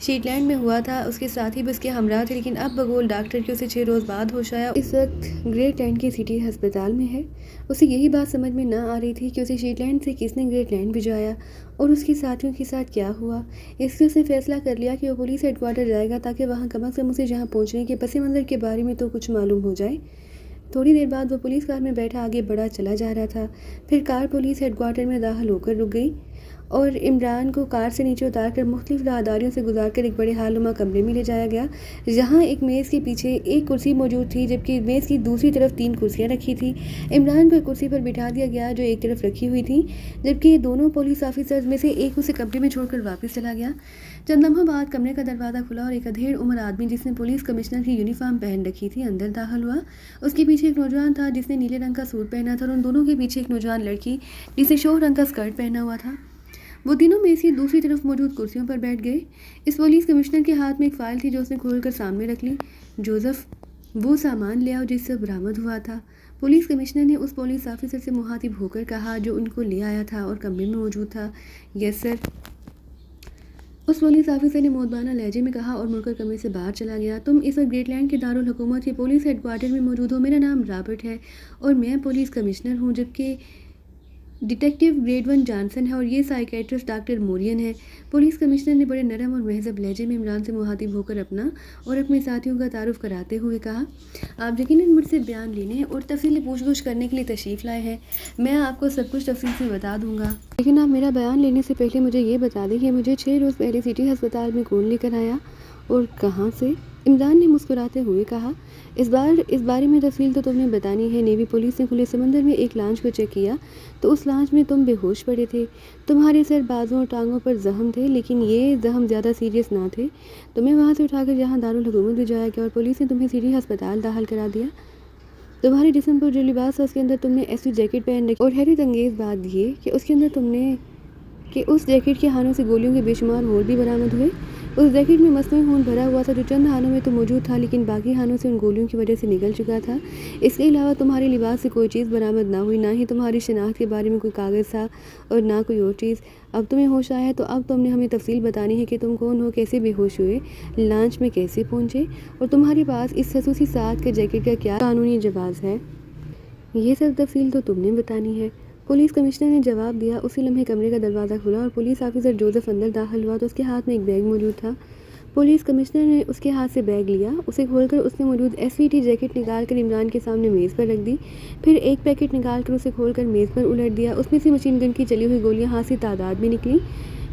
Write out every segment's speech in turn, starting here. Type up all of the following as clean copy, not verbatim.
Sheet land میں ہوا تھا، اس کے ساتھی بھی اس کے ہمراہ تھے، لیکن اب بقول ڈاکٹر کے اسے 6 روز بعد ہوش آیا۔ اس وقت گریٹ لینڈ کے سٹی ہسپتال میں ہے۔ اسے یہی بات سمجھ میں نہ آ رہی تھی کہ اسے شیٹ لینڈ سے کس نے گریٹ لینڈ بھجوایا اور اس کے ساتھیوں کے ساتھ کیا ہوا۔ اس لیے اس نے فیصلہ کر لیا کہ وہ پولیس ہیڈ کوارٹر جائے گا تاکہ وہاں کم از کم اسے جہاں پہنچنے کے پس منظر کے بارے میں تو کچھ معلوم ہو جائے۔ تھوڑی دیر بعد وہ پولیس کار میں بیٹھا آگے بڑھا چلا جا رہا تھا۔ پھر کار پولیس ہیڈ کوارٹر میں داخل ہو کر رک گئی اور عمران کو کار سے نیچے اتار کر مختلف راہداریوں سے گزار کر ایک بڑے ہال نما کمرے میں لے جایا گیا، جہاں ایک میز کے پیچھے ایک کرسی موجود تھی، جبکہ میز کی دوسری طرف 3 کرسیاں رکھی تھیں۔ عمران کو ایک کرسی پر بٹھا دیا گیا جو ایک طرف رکھی ہوئی تھی، جبکہ دونوں پولیس آفیسرز میں سے ایک اسے کمرے میں چھوڑ کر واپس چلا گیا۔ چند لمحوں بعد کمرے کا دروازہ کھلا اور ایک ادھیڑ عمر آدمی جس نے پولیس کمشنر کی یونیفارم پہن رکھی تھی اندر داخل ہوا۔ اس کے پیچھے ایک نوجوان تھا جس نے نیلے رنگ کا سوٹ پہنا تھا اور ان دونوں کے پیچھے ایک نوجوان لڑکی جس نے شوخ رنگ کا اسکرٹ پہنا ہوا تھا۔ وہ تینوں میز کی دوسری طرف موجود کرسیوں پر بیٹھ گئے۔ اس پولیس کمشنر کے ہاتھ میں ایک فائل تھی جو اس نے کھول کر سامنے رکھ لی۔ جوزف، وہ سامان لے آؤ جس سے برآمد ہوا تھا، پولیس کمشنر نے اس پولیس آفیسر سے مخاطب ہو کر کہا جو ان کو لے آیا تھا اور کمرے میں موجود تھا۔ یس سر، اس پولیس آفیسر نے مودبانہ لہجے میں کہا اور مڑ کر کمرے سے باہر چلا گیا۔ تم اس وقت گریٹ لینڈ کے دارالحکومت کے پولیس ہیڈ کوارٹر میں موجود ہو۔ میرا نام رابرٹ ہے اور میں پولیس کمشنر ہوں، جبکہ ڈیٹیکٹیو گریڈ 1 جانسن ہے اور یہ سائیکیٹرسٹ ڈاکٹر مورین ہے۔ پولیس کمشنر نے بڑے نرم اور مہذب لہجے میں عمران سے مخاطب ہو کر اپنا اور اپنے ساتھیوں کا تعارف کراتے ہوئے کہا، آپ یقیناً مجھ سے بیان لینے اور تفصیلی پوچھ گچھ کرنے کے لیے تشریف لائے ہیں۔ میں آپ کو سب کچھ تفصیل سے بتا دوں گا، لیکن آپ میرا بیان لینے سے پہلے مجھے یہ بتا دیں کہ مجھے 6 روز پہلے سٹی ہسپتال میں کون لے کر آیا اور کہاں سے؟ عمران نے مسکراتے ہوئے کہا، اس بارے میں تفصیل تو تم نے بتانی ہے۔ نیوی پولیس نے کھلے سمندر میں ایک لانچ کو چیک کیا تو اس لانچ میں تم بے ہوش پڑے تھے۔ تمہارے سر، بازوں اور ٹانگوں پر زخم تھے، لیکن یہ زخم زیادہ سیریس نہ تھے۔ تمہیں وہاں سے اٹھا کر جہاں دارالحکومت بھجوایا گیا اور پولیس نے تمہیں سٹی ہسپتال داخل کرا دیا۔ تمہارے جسم پر جو لباس تھا اس کے اندر تم نے ایسی جیکٹ پہن رکھی اور حیرت انگیز بات یہ کہ اس کے اندر تم نے اس جیکٹ کے ہانوں سے گولیوں کے بے شمار ہول بھی برآمد ہوئے۔ اس جیکٹ میں مصنوعی خون بھرا ہوا تھا جو چند ہانوں میں تو موجود تھا لیکن باقی ہانوں سے ان گولیوں کی وجہ سے نکل چکا تھا۔ اس کے علاوہ تمہارے لباس سے کوئی چیز برآمد نہ ہوئی، نہ ہی تمہاری شناخت کے بارے میں کوئی کاغذ تھا اور نہ کوئی اور چیز۔ اب تمہیں ہوش آیا ہے تو اب تم نے ہمیں تفصیل بتانی ہے کہ تم کون ہو، کیسے بے ہوش ہوئے، لانچ میں کیسے پہنچے اور تمہارے پاس اس خصوصی ساعت کے جیکٹ کا کیا قانونی جواز ہے۔ یہ سب تفصیل تو تم نے بتانی ہے، پولیس کمشنر نے جواب دیا۔ اسی لمحے کمرے کا دروازہ کھلا اور پولیس آفیسر جوزف اندر داخل ہوا تو اس کے ہاتھ میں ایک بیگ موجود تھا۔ پولیس کمشنر نے اس کے ہاتھ سے بیگ لیا، اسے کھول کر اس نے موجود ایس وی ٹی جیکٹ نکال کر عمران کے سامنے میز پر رکھ دی، پھر ایک پیکٹ نکال کر اسے کھول کر میز پر الٹ دیا۔ اس میں سے مشین گن کی چلی ہوئی گولیاں ہاتھ تعداد میں نکلیں۔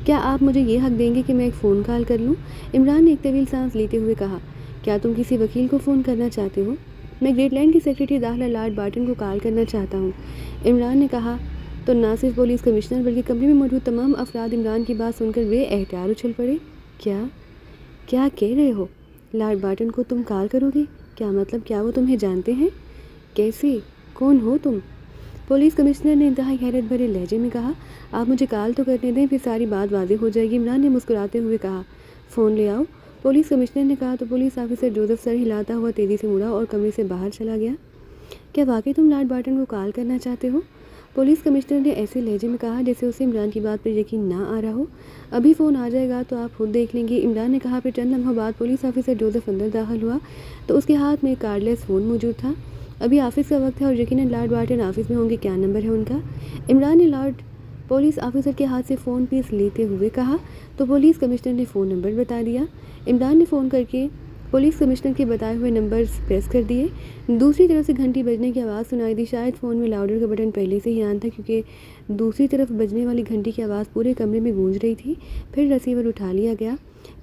کیا آپ مجھے یہ حق دیں گے کہ میں ایک فون کال کر لوں؟ عمران نے ایک طویل سانس لیتے ہوئے کہا، کیا تم کسی وکیل کو فون کرنا چاہتے ہو؟ میں گریٹ لینڈ کے سیکرٹری داخلہ لارڈ بارٹن کو کال کرنا چاہتا ہوں، عمران نے کہا۔ تو نہ صرف پولیس کمشنر بلکہ کمرے میں موجود تمام افراد عمران کی بات سن کر بے احتیاط اچھل پڑے۔ کیا کہہ رہے ہو؟ لارڈ بارٹن کو تم کال کرو گے؟ کیا مطلب؟ کیا وہ تمہیں جانتے ہیں؟ کیسے؟ کون ہو تم؟ پولیس کمشنر نے انتہائی حیرت بھرے لہجے میں کہا، آپ مجھے کال تو کرنے دیں، پھر ساری بات واضح ہو جائے گی۔ عمران نے مسکراتے ہوئے کہا، فون لے آؤ، پولیس کمشنر نے کہا تو پولیس آفیسر جوزف سر ہلاتا ہوا تیزی سے مڑا اور کمرے سے باہر چلا گیا۔ کیا واقعی تم لارڈ بارٹن کو کال کرنا چاہتے ہو؟ پولیس کمشنر نے ایسے لہجے میں کہا جیسے اسے عمران کی بات پر یقین نہ آ رہا ہو۔ ابھی فون آ جائے گا تو آپ خود دیکھ لیں گے، عمران نے کہا۔ پھر چند لمحوں بعد پولیس آفیسر جوزف اندر داخل ہوا تو اس کے ہاتھ میں ایک کارڈ لیس فون موجود تھا۔ ابھی آفس کا وقت ہے اور یقیناً لارڈ بارٹن آفس میں ہوں گے، کیا نمبر ہے ان کا؟ عمران نے لارڈ پولیس آفیسر کے ہاتھ سے فون پیس لیتے ہوئے کہا تو پولیس کمشنر نے فون نمبر بتا دیا۔ عمران نے فون کر کے پولیس کمشنر کے بتائے ہوئے نمبرز پریس کر دیے۔ دوسری طرف سے گھنٹی بجنے کی آواز سنائی دی۔ شاید فون میں لاؤڈر کا بٹن پہلے سے ہی آن تھا کیونکہ دوسری طرف بجنے والی گھنٹی کی آواز پورے کمرے میں گونج رہی تھی۔ پھر ریسیور اٹھا لیا گیا۔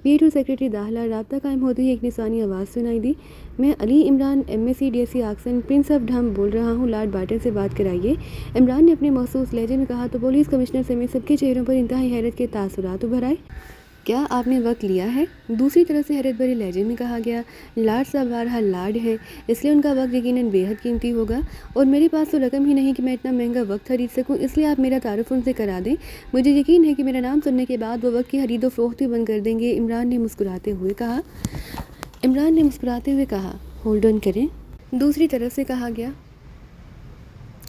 PA2 سیکرٹری داخلہ، رابطہ قائم ہوتے ہی ایک نسوانی آواز سنائی دی، میں Ali Imran MSc DSc Oxon prince of ڈھم بول رہا ہوں، لارڈ بارٹن سے بات کرائیے، عمران نے اپنے مخصوص لہجے میں کہا تو پولیس کمشنر سمیت سب کے چہروں پر انتہائی حیرت کے تاثرات ابھر آئے۔ کیا آپ نے وقت لیا ہے؟ دوسری طرف سے حیرت بھرے لہجے میں کہا گیا، لارڈ صاحب بہرحال لارڈ ہیں، اس لیے ان کا وقت یقیناً بے حد قیمتی ہوگا اور میرے پاس تو رقم ہی نہیں کہ میں اتنا مہنگا وقت خرید سکوں، اس لیے آپ میرا تعارف ان سے کرا دیں، مجھے یقین ہے کہ میرا نام سننے کے بعد وہ وقت کی خرید و فروخت بند کر دیں گے، عمران نے مسکراتے ہوئے کہا۔ ہولڈ آن کریں، دوسری طرف سے کہا گیا۔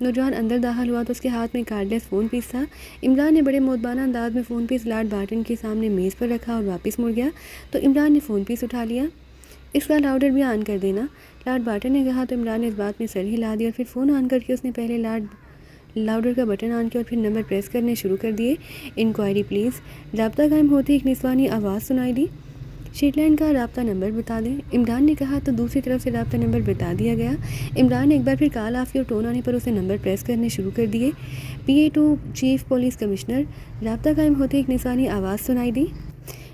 نوجوان اندر داخل ہوا تو اس کے ہاتھ میں کارڈلیس فون پیس تھا۔ عمران نے بڑے مؤدبانہ انداز میں فون پیس لارڈ بارٹن کے سامنے میز پر رکھا اور واپس مڑ گیا تو عمران نے فون پیس اٹھا لیا۔ اس کا لاؤڈر بھی آن کر دینا، لارڈ بارٹن نے کہا تو عمران نے اس بات میں سر ہلا دیا اور پھر فون آن کر کے اس نے پہلے لاؤڈر کا بٹن آن کیا اور پھر نمبر پریس کرنے شروع کر دیے۔ Enquiry please. رابطہ قائم ہوتے ایک نسوانی آواز سنائی دی۔ شیٹ لینڈ کا رابطہ نمبر بتا دیں، عمران نے کہا تو دوسری طرف سے رابطہ نمبر بتا دیا گیا۔ عمران نے ایک بار پھر کال آف کی اور ٹون آنے پر اسے نمبر پریس کرنے شروع کر دیے۔ PA2 chief police commissioner. رابطہ قائم ہوتے ایک نسوانی آواز سنائی دی۔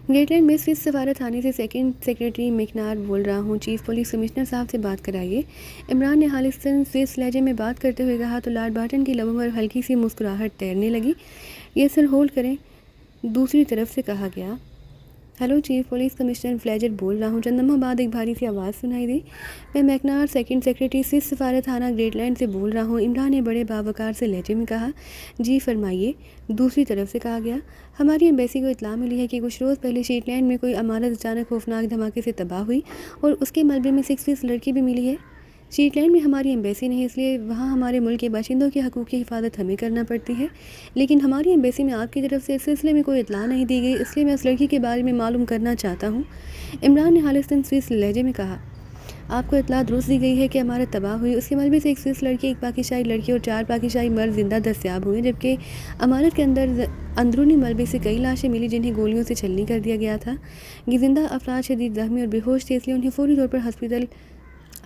گریٹ لینڈ میں سوئس سفارت خانے سے سیکنڈ سیکرٹری میکنار بول رہا ہوں، چیف پولیس کمشنر صاحب سے بات کرائیے۔ عمران نے خالصتاً سوئس لہجے میں بات کرتے ہوئے کہا تو لارڈ بارٹن کی لبوں پر ہلکی سی مسکراہٹ تیرنے لگی۔ یہ سر ہولڈ کریں، دوسری طرف سے کہا گیا۔ ہیلو چیف پولیس کمشنر فلیجر بول رہا ہوں۔ چند لمحوں بعد ایک بھاری سی آواز سنائی دی۔ میں میکنار سیکنڈ سیکرٹری سوئس سفارت خانہ گریٹ لینڈ سے بول رہا ہوں، عمران نے بڑے باوقار سے لہجے میں کہا۔ جی فرمائیے، دوسری طرف سے کہا گیا۔ ہماری ایمبیسی کو اطلاع ملی ہے کہ کچھ روز پہلے شیٹ لینڈ میں کوئی عمارت اچانک خوفناک دھماکے سے تباہ ہوئی اور اس کے ملبے میں 6 فیس لڑکی بھی ملی ہے۔ شیٹ لینڈ میں ہماری ایمبیسی نہیں، اس لیے وہاں ہمارے ملک کے باشندوں کے حقوق کی حفاظت ہمیں کرنا پڑتی ہے، لیکن ہماری ایمبیسی میں آپ کی طرف سے اس سلسلے میں کوئی اطلاع نہیں دی گئی، اس لیے میں اس لڑکی کے بارے میں معلوم کرنا چاہتا ہوں۔ عمران نے خالصتاً سوئس لہجے میں کہا۔ آپ کو اطلاع درست دی گئی ہے کہ عمارت تباہ ہوئی، اس کے ملبے سے 1 سوئس لڑکی، 1 پاکستانی لڑکی اور 4 پاکستانی مرد زندہ دستیاب ہوئے، جبکہ عمارت کے اندرونی ملبے سے کئی لاشیں ملی جنہیں گولیوں سے چھلنی کر دیا گیا تھا۔ یہ زندہ افراد شدید زخمی اور بے ہوش تھے، اس لیے انہیں فوری طور پر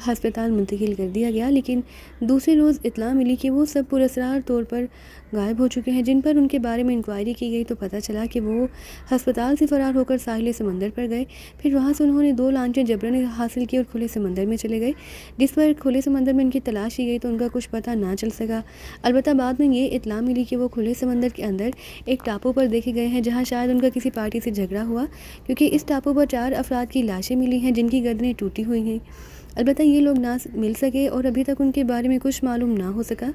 ہسپتال منتقل کر دیا گیا، لیکن دوسرے روز اطلاع ملی کہ وہ سب پراسرار طور پر غائب ہو چکے ہیں۔ جن پر ان کے بارے میں انکوائری کی گئی تو پتہ چلا کہ وہ ہسپتال سے فرار ہو کر ساحل سمندر پر گئے، پھر وہاں سے انہوں نے 2 لانچیں جبراً حاصل کی اور کھلے سمندر میں چلے گئے، جس پر کھلے سمندر میں ان کی تلاش کی گئی تو ان کا کچھ پتہ نہ چل سکا۔ البتہ بعد میں یہ اطلاع ملی کہ وہ کھلے سمندر کے اندر ایک ٹاپو پر دیکھے گئے ہیں، جہاں شاید ان کا کسی پارٹی سے جھگڑا ہوا، کیونکہ اس ٹاپو پر 4 افراد کی لاشیں ملی ہیں جن کی گردنیں ٹوٹی ہوئی ہیں۔ البتہ یہ لوگ نہ مل سکے اور ابھی تک ان کے بارے میں کچھ معلوم نہ ہو سکا،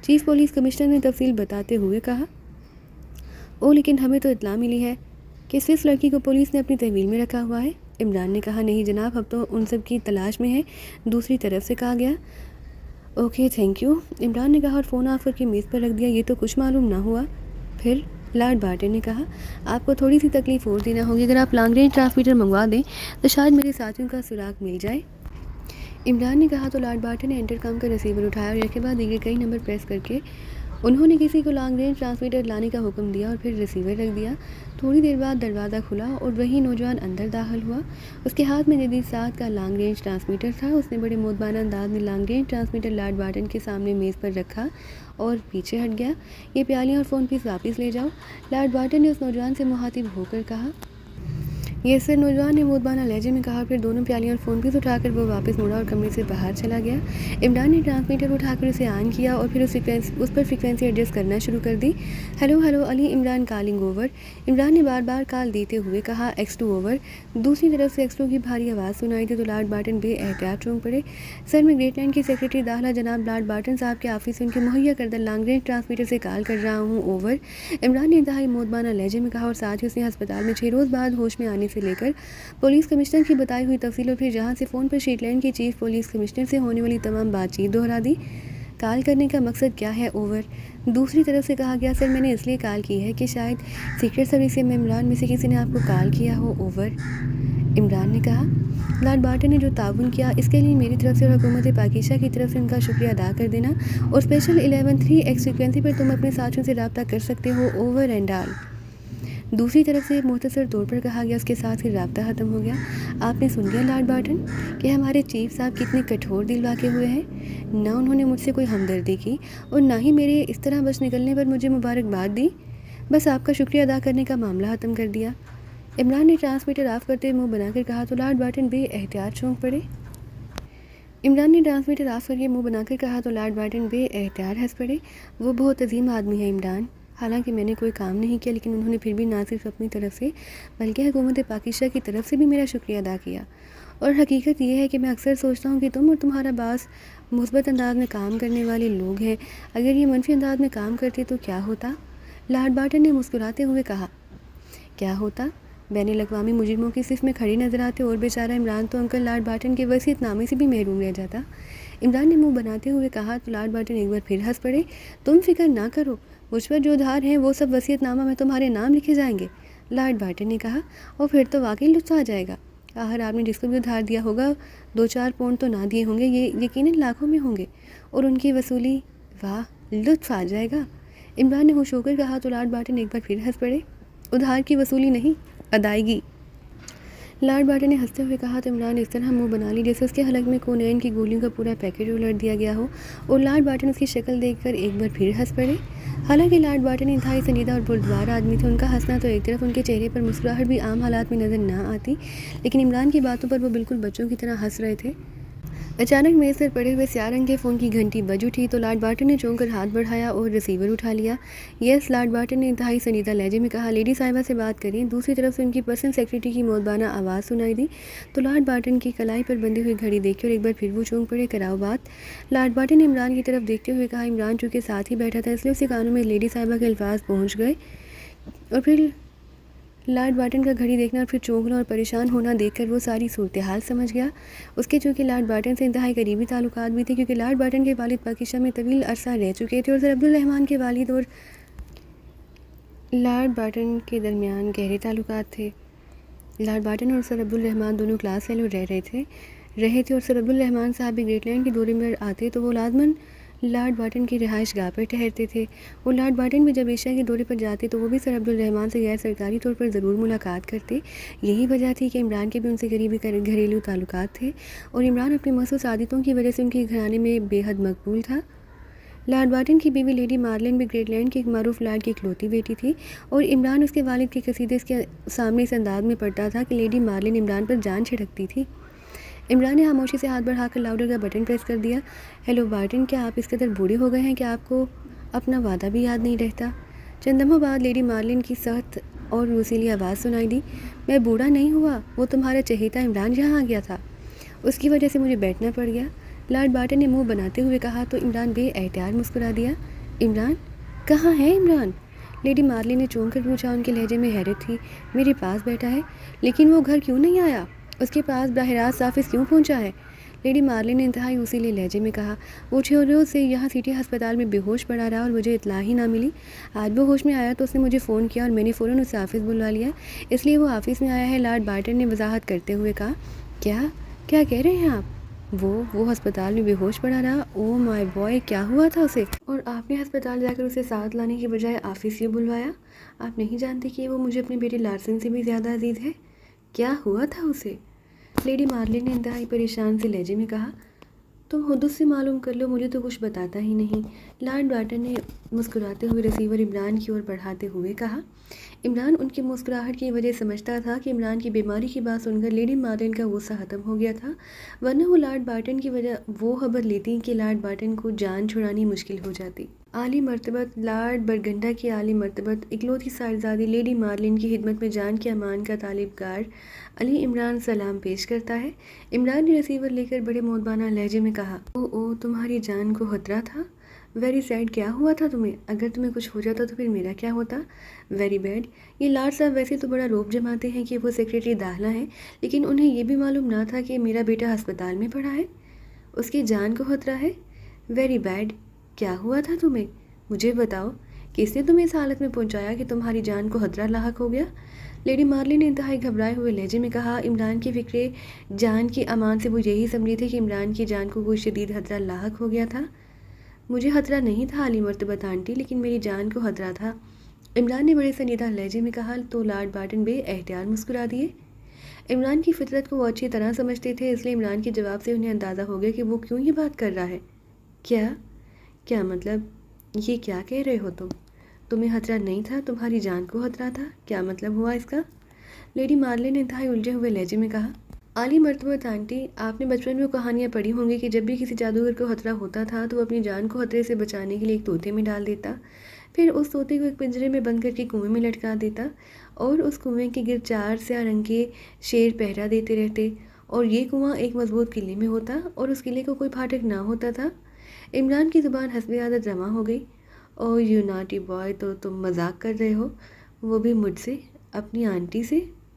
چیف پولیس کمشنر نے تفصیل بتاتے ہوئے کہا۔ لیکن ہمیں تو اطلاع ملی ہے کہ سوئس لڑکی کو پولیس نے اپنی تحویل میں رکھا ہوا ہے۔ عمران نے کہا۔ نہیں جناب، ہم تو ان سب کی تلاش میں ہیں، دوسری طرف سے کہا گیا۔ اوکے تھینک یو، عمران نے کہا اور فون آف کر کے میز پر رکھ دیا۔ یہ تو کچھ معلوم نہ ہوا۔ پھر لارڈ بارٹن نے کہا، آپ کو تھوڑی سی تکلیف اور دینا ہوگی، اگر آپ لانگ رینج ٹرانسمیٹر منگوا دیں تو شاید میرے ساتھیوں کا سراغ مل جائے۔ عمران نے کہا تو لارڈ بارٹن نے انٹر کام کا ریسیور اٹھایا اور ایک کے بعد دیگر کئی نمبر پریس کر کے انہوں نے کسی کو لانگ رینج ٹرانسمیٹر لانے کا حکم دیا اور پھر ریسیور رکھ دیا۔ تھوڑی دیر بعد دروازہ کھلا اور وہی نوجوان اندر داخل ہوا۔ اس کے ہاتھ میں جدید ساعت کا لانگ رینج ٹرانسمیٹر تھا۔ اس نے بڑے مؤدبانہ انداز میں long range transmitter lord Barton کے سامنے میز پر رکھا اور پیچھے ہٹ گیا۔ یہ پیالیاں اور فون پیس واپس لے جاؤ، لارڈ بارٹن نے اس نوجوان سے مخاطب ہو کر کہا۔ یہ سر، نوجوان نے مؤدبانہ لہجے میں کہا اور پھر دونوں پیالیاں اور فون پیس اٹھا کر وہ واپس مڑا اور کمرے سے باہر چلا گیا۔ عمران نے ٹرانسمیٹر اٹھا کر اسے آن کیا اور پھر اس پر فریکوینسی ایڈجسٹ کرنا شروع کر دی۔ Hello Ali Imran calling over, Imran نے بار بار کال دیتے ہوئے کہا۔ X2 over. دوسری طرف سے X2 کی بھاری آواز سنائی دی تو لارڈ بارٹن بے احتیاط چونک پڑے۔ سر، میں گریٹ لینڈ کی سیکرٹری داخلہ جناب لارڈ بارٹن صاحب کے آفس سے ان کے مہیا کردہ لانگ رینج ٹرانسمیٹر سے کال کر رہا ہوں، اوور، عمران نے انتہائی مؤدبانہ لہجے میں کہا اور ساتھ ہی اس نے ہسپتال میں 6 روز بعد ہوش میں آنے سے لے کر پولیس کمشنر کی بتائی ہوئی تفصیل اور پھر جہاں سے فون پر شیٹ لینڈ کے چیف پولیس کمشنر سے ہونے والی تمام بات چیت دہرا دی۔ کال کرنے کا مقصد کیا ہے، اوور، دوسری طرف سے کہا گیا۔ سر، میں نے اس لیے کال کی ہے کہ شاید سیکرٹ سروس کے ممبران میں سے کسی نے آپ کو کال کیا ہو، اوور، عمران نے کہا۔ لارڈ بارٹن نے جو تعاون کیا اس کے لیے میری طرف سے اور حکومت پاکستان کی طرف سے ان کا شکریہ ادا کر دینا، اور اسپیشل 11-3X فریکوینسی پر تم اپنے ساتھیوں سے رابطہ کر سکتے ہو، اوور اینڈ آل، دوسری طرف سے مختصر طور پر کہا گیا۔ اس کے ساتھ ہی رابطہ ختم ہو گیا۔ آپ نے سن لیا لارڈ بارٹن کہ ہمارے چیف صاحب کتنے کٹھور دل واقع ہوئے ہیں، نہ انہوں نے مجھ سے کوئی ہمدردی کی اور نہ ہی میرے اس طرح بچ نکلنے پر مجھے مبارکباد دی، بس آپ کا شکریہ ادا کرنے کا معاملہ ختم کر دیا۔ عمران نے ٹرانسمیٹر آف کرتے ہوئے منہ بنا کر کہا تو لارڈ بارٹن بے احتیاط چونک پڑے۔ عمران نے ٹرانسمیٹر آف کر کے منہ بنا کر کہا تو لارڈ بارٹن بے احتیاط ہنس پڑے۔ وہ بہت عظیم آدمی ہے عمران، حالانکہ میں نے کوئی کام نہیں کیا لیکن انہوں نے پھر بھی نہ صرف اپنی طرف سے بلکہ حکومت پاکستان کی طرف سے بھی میرا شکریہ ادا کیا، اور حقیقت یہ ہے کہ میں اکثر سوچتا ہوں کہ تم اور تمہارا باس مثبت انداز میں کام کرنے والے لوگ ہیں، اگر یہ منفی انداز میں کام کرتے تو کیا ہوتا، لارڈ بارٹن نے مسکراتے ہوئے کہا۔ کیا ہوتا، بین الاقوامی مجرموں کی صف میں کھڑے نظر آتے اور بیچارہ عمران تو انکل لارڈ بارٹن کے وصیت نامے سے بھی محروم رہ جاتا۔ عمران نے منہ بناتے ہوئے کہا تو لارڈ بارٹن ایک بار پھر ہنس پڑے۔ تم فکر نہ کرو، مجھ پر جو دھار ہیں وہ سب وصیت نامہ میں تمہارے نام لکھے جائیں گے، لارڈ بارٹن نے کہا، اور پھر تو واقعی لطف آ جائے گا۔ آخر آپ نے جس کو بھی ادھار دیا ہوگا 2-4 پاؤنڈ تو نہ دیے ہوں گے، یہ یقیناً لاکھوں میں ہوں گے، اور ان کی وصولی، واہ لطف آ جائے گا۔ عمران نے ہوش ہو کر کہا تو لارڈ بارٹن ایک بار پھر ہنس پڑے۔ ادھار کی وصولی نہیں، ادائیگی، لارڈ بارٹن نے ہنستے ہوئے کہا تو عمران نے اس طرح منہ بنا لی جیسے اس کے حلق میں کونین کی گولیوں کا پورا پیکٹ الٹ دیا گیا ہو، اور لارڈ بارٹن اس کی شکل دیکھ کر ایک بار پھر ہنس پڑے۔ حالانکہ لارڈ بارٹن انتہائی سنجیدہ اور بردبار آدمی تھے، ان کا ہنسنا تو ایک طرف، ان کے چہرے پر مسکراہٹ بھی عام حالات میں نظر نہ آتی، لیکن عمران کی باتوں پر وہ بالکل بچوں کی طرح ہنس رہے تھے۔ اچانک میز پر پڑے ہوئے سیاہ رنگ کے فون کی گھنٹی بج اٹھی تو لارڈ بارٹن نے چونک کر ہاتھ بڑھایا اور ریسیور اٹھا لیا۔ یس، لارڈ بارٹن نے انتہائی سنجیدہ لہجے میں کہا، لیڈی صاحبہ سے بات کریں۔ دوسری طرف سے ان کی پرسنل سیکرٹری کی مودبانہ آواز سنائی دی تو لارڈ بارٹن کی کلائی پر بندھی ہوئی گھڑی دیکھی اور ایک بار پھر وہ چونک پڑے، کراؤ بات۔ لارڈ بارٹن نے عمران کی طرف دیکھتے ہوئے کہا۔ عمران چونکہ ساتھ ہی بیٹھا تھا اس لیے اس کے کانوں میں لیڈی صاحبہ کے الفاظ پہنچ گئے، اور پھر لارڈ بارٹن کا گھڑی دیکھنا اور پھر چونکنا اور پریشان ہونا دیکھ کر وہ ساری صورتحال سمجھ گیا۔ اس کے چونکہ لارڈ بارٹن سے انتہائی قریبی تعلقات بھی تھے، کیونکہ لارڈ بارٹن کے والد پاکستان میں طویل عرصہ رہ چکے تھے، اور سر عبدالرحمن کے والد اور لارڈ بارٹن کے درمیان گہرے تعلقات تھے۔ لارڈ بارٹن اور سر عبدالرحمن دونوں کلاس فیلو رہے تھے، اور سر عبدالرحمن صاحب بھی گریٹ لینڈ کے دورے میں آتے تو وہ لازماً لارڈ بارٹن کی رہائش گاہ پر ٹھہرتے تھے، اور لارڈ بارٹن بھی جب ایشیا کے دورے پر جاتے تو وہ بھی سر عبدالرحمن سے غیر سرکاری طور پر ضرور ملاقات کرتے۔ یہی وجہ تھی کہ عمران کے بھی ان سے قریبی گھریلو تعلقات تھے، اور عمران اپنی مخصوص عادتوں کی وجہ سے ان کے گھرانے میں بے حد مقبول تھا۔ لارڈ بارٹن کی بیوی لیڈی مارلن بھی گریٹ لینڈ کے ایک معروف لارڈ کی اکلوتی بیٹی تھی، اور عمران اس کے والد کے قصیدے اس کے سامنے اس انداز میں پڑھتا تھا کہ لیڈی مارلن عمران پر جان چھڑکتی تھی۔ عمران نے خاموشی سے ہاتھ بڑھا کر لاؤڈر کا بٹن پریس کر دیا۔ ہیلو بارٹن، کیا آپ اس قدر بوڑھے ہو گئے ہیں کہ آپ کو اپنا وعدہ بھی یاد نہیں رہتا؟ چند لمحوں بعد لیڈی مارلن کی سخت اور رسیلی آواز سنائی دی۔ میں بوڑھا نہیں ہوا، وہ تمہارا چہیتا عمران یہاں آ گیا تھا، اس کی وجہ سے مجھے بیٹھنا پڑ گیا، لارڈ بارٹن نے منہ بناتے ہوئے کہا تو عمران بے احتیاط مسکرا دیا۔ عمران کہاں ہے عمران؟ لیڈی مارلن نے چونک کر پوچھا، ان کے لہجے میں حیرت تھی۔ میرے پاس بیٹھا ہے، لیکن وہ گھر کیوں نہیں آیا؟ اس کے پاس براہ راست آفس کیوں پہنچا ہے؟ لیڈی مارلن نے انتہائی رسیلے لہجے میں کہا۔ وہ 6 روز سے یہاں سٹی ہسپتال میں بے ہوش پڑا رہا اور مجھے اطلاع ہی نہ ملی۔ آج وہ ہوش میں آیا تو اس نے مجھے فون کیا اور میں نے فوراً اسے آفس بلوا لیا، اس لیے وہ آفس میں آیا ہے، لارڈ بارٹن نے وضاحت کرتے ہوئے کہا۔ کیا کہہ رہے ہیں آپ؟ وہ ہسپتال میں بے ہوش پڑا رہا؟ او مائی بوائے، کیا ہوا تھا اسے؟ اور آپ نے ہسپتال جا کر اسے ساتھ لانے کی بجائے آفس کیوں بلوایا؟ آپ نہیں جانتے کہ وہ مجھے اپنے بیٹے لارسن سے بھی زیادہ عزیز ہے؟ کیا ہوا تھا اسے؟ لیڈی مارلن نے انتہائی پریشان سے لہجے میں کہا۔ تم خود اس سے معلوم کر لو، مجھے تو کچھ بتاتا ہی نہیں، لارڈ بارٹن نے مسکراتے ہوئے ریسیور عمران کی اور بڑھاتے ہوئے کہا۔ عمران ان کی مسکراہٹ کی وجہ سمجھتا تھا کہ عمران کی بیماری کی بات سن کر لیڈی مارلن کا غصہ ختم ہو گیا تھا، ورنہ وہ لارڈ بارٹن کی وجہ وہ خبر لیتی کہ لارڈ بارٹن کو جان چھڑانی مشکل ہو جاتی۔ عالی مرتبت لارڈ برگنڈا کی عالی مرتبت اکلوتی صاحبزادی لیڈی مارلن کی خدمت میں جان کے امان کا طالب گار علی عمران سلام پیش کرتا ہے۔ عمران نے ریسیور لے کر بڑے مودبانہ لہجے میں کہا۔ او تمہاری جان کو خطرہ تھا؟ ویری سیڈ، کیا ہوا تھا تمہیں؟ اگر تمہیں کچھ ہو جاتا تو پھر میرا کیا ہوتا؟ Very bad. یہ لارڈ صاحب ویسے تو بڑا روب جماتے ہیں کہ وہ سیکرٹری داخلہ ہیں، لیکن انہیں یہ بھی معلوم نہ تھا کہ میرا بیٹا ہسپتال میں پڑا ہے، اس کی جان کو خطرہ ہے۔ Very bad. کیا ہوا تھا تمہیں؟ مجھے بتاؤ، کس نے تمہیں اس حالت میں پہنچایا کہ تمہاری جان کو خطرہ لاحق ہو گیا؟ لیڈی مارلن نے انتہائی گھبرائے ہوئے لہجے میں کہا۔ عمران کی فکر جان کی امان سے وہ یہی سمجھی تھی کہ عمران کی جان کو کوئی شدید خطرہ لاحق ہو گیا تھا۔ مجھے خطرہ نہیں تھا عالی مرتبت آنٹی، لیکن میری جان کو خطرہ تھا، عمران نے بڑے سنجیدہ لہجے میں کہا تو لارڈ بارٹن بے احتیاط مسکرا دیے۔ عمران کی فطرت کو وہ اچھی طرح سمجھتے تھے، اس لیے عمران کے جواب سے انہیں اندازہ ہو گیا کہ وہ کیوں یہ بات کر رہا ہے۔ کیا مطلب؟ یہ کیا کہہ رہے ہو تمہیں خطرہ نہیں تھا، تمہاری جان کو خطرہ تھا، کیا مطلب ہوا اس کا؟ لیڈی مارلن نے انتہائی الجھے ہوئے لہجے میں کہا۔ عالی مرتبت آنٹی، آپ نے بچپن میں وہ کہانیاں پڑھی ہوں گی کہ جب بھی کسی جادوگر کو خطرہ ہوتا تھا تو وہ اپنی جان کو خطرے سے بچانے کے لیے ایک طوطے میں ڈال دیتا، پھر اس طوطے کو ایک پنجرے میں بند کر کے کنویں میں لٹکا دیتا، اور اس کنویں کے گرد 4 سیاہ رنگ کے شیر پہرا دیتے رہتے، اور یہ کنواں ایک مضبوط قلعے میں ہوتا اور اس قلعے کو کوئی پھاٹک نہ ہوتا تھا۔ عمران کی زبان حسب عادت جمع ہو گئی۔ او یو ناٹی بوائے، تو تم مذاق کر رہے ہو؟ وہ بھی مجھ سے، اپنی آنٹی سے؟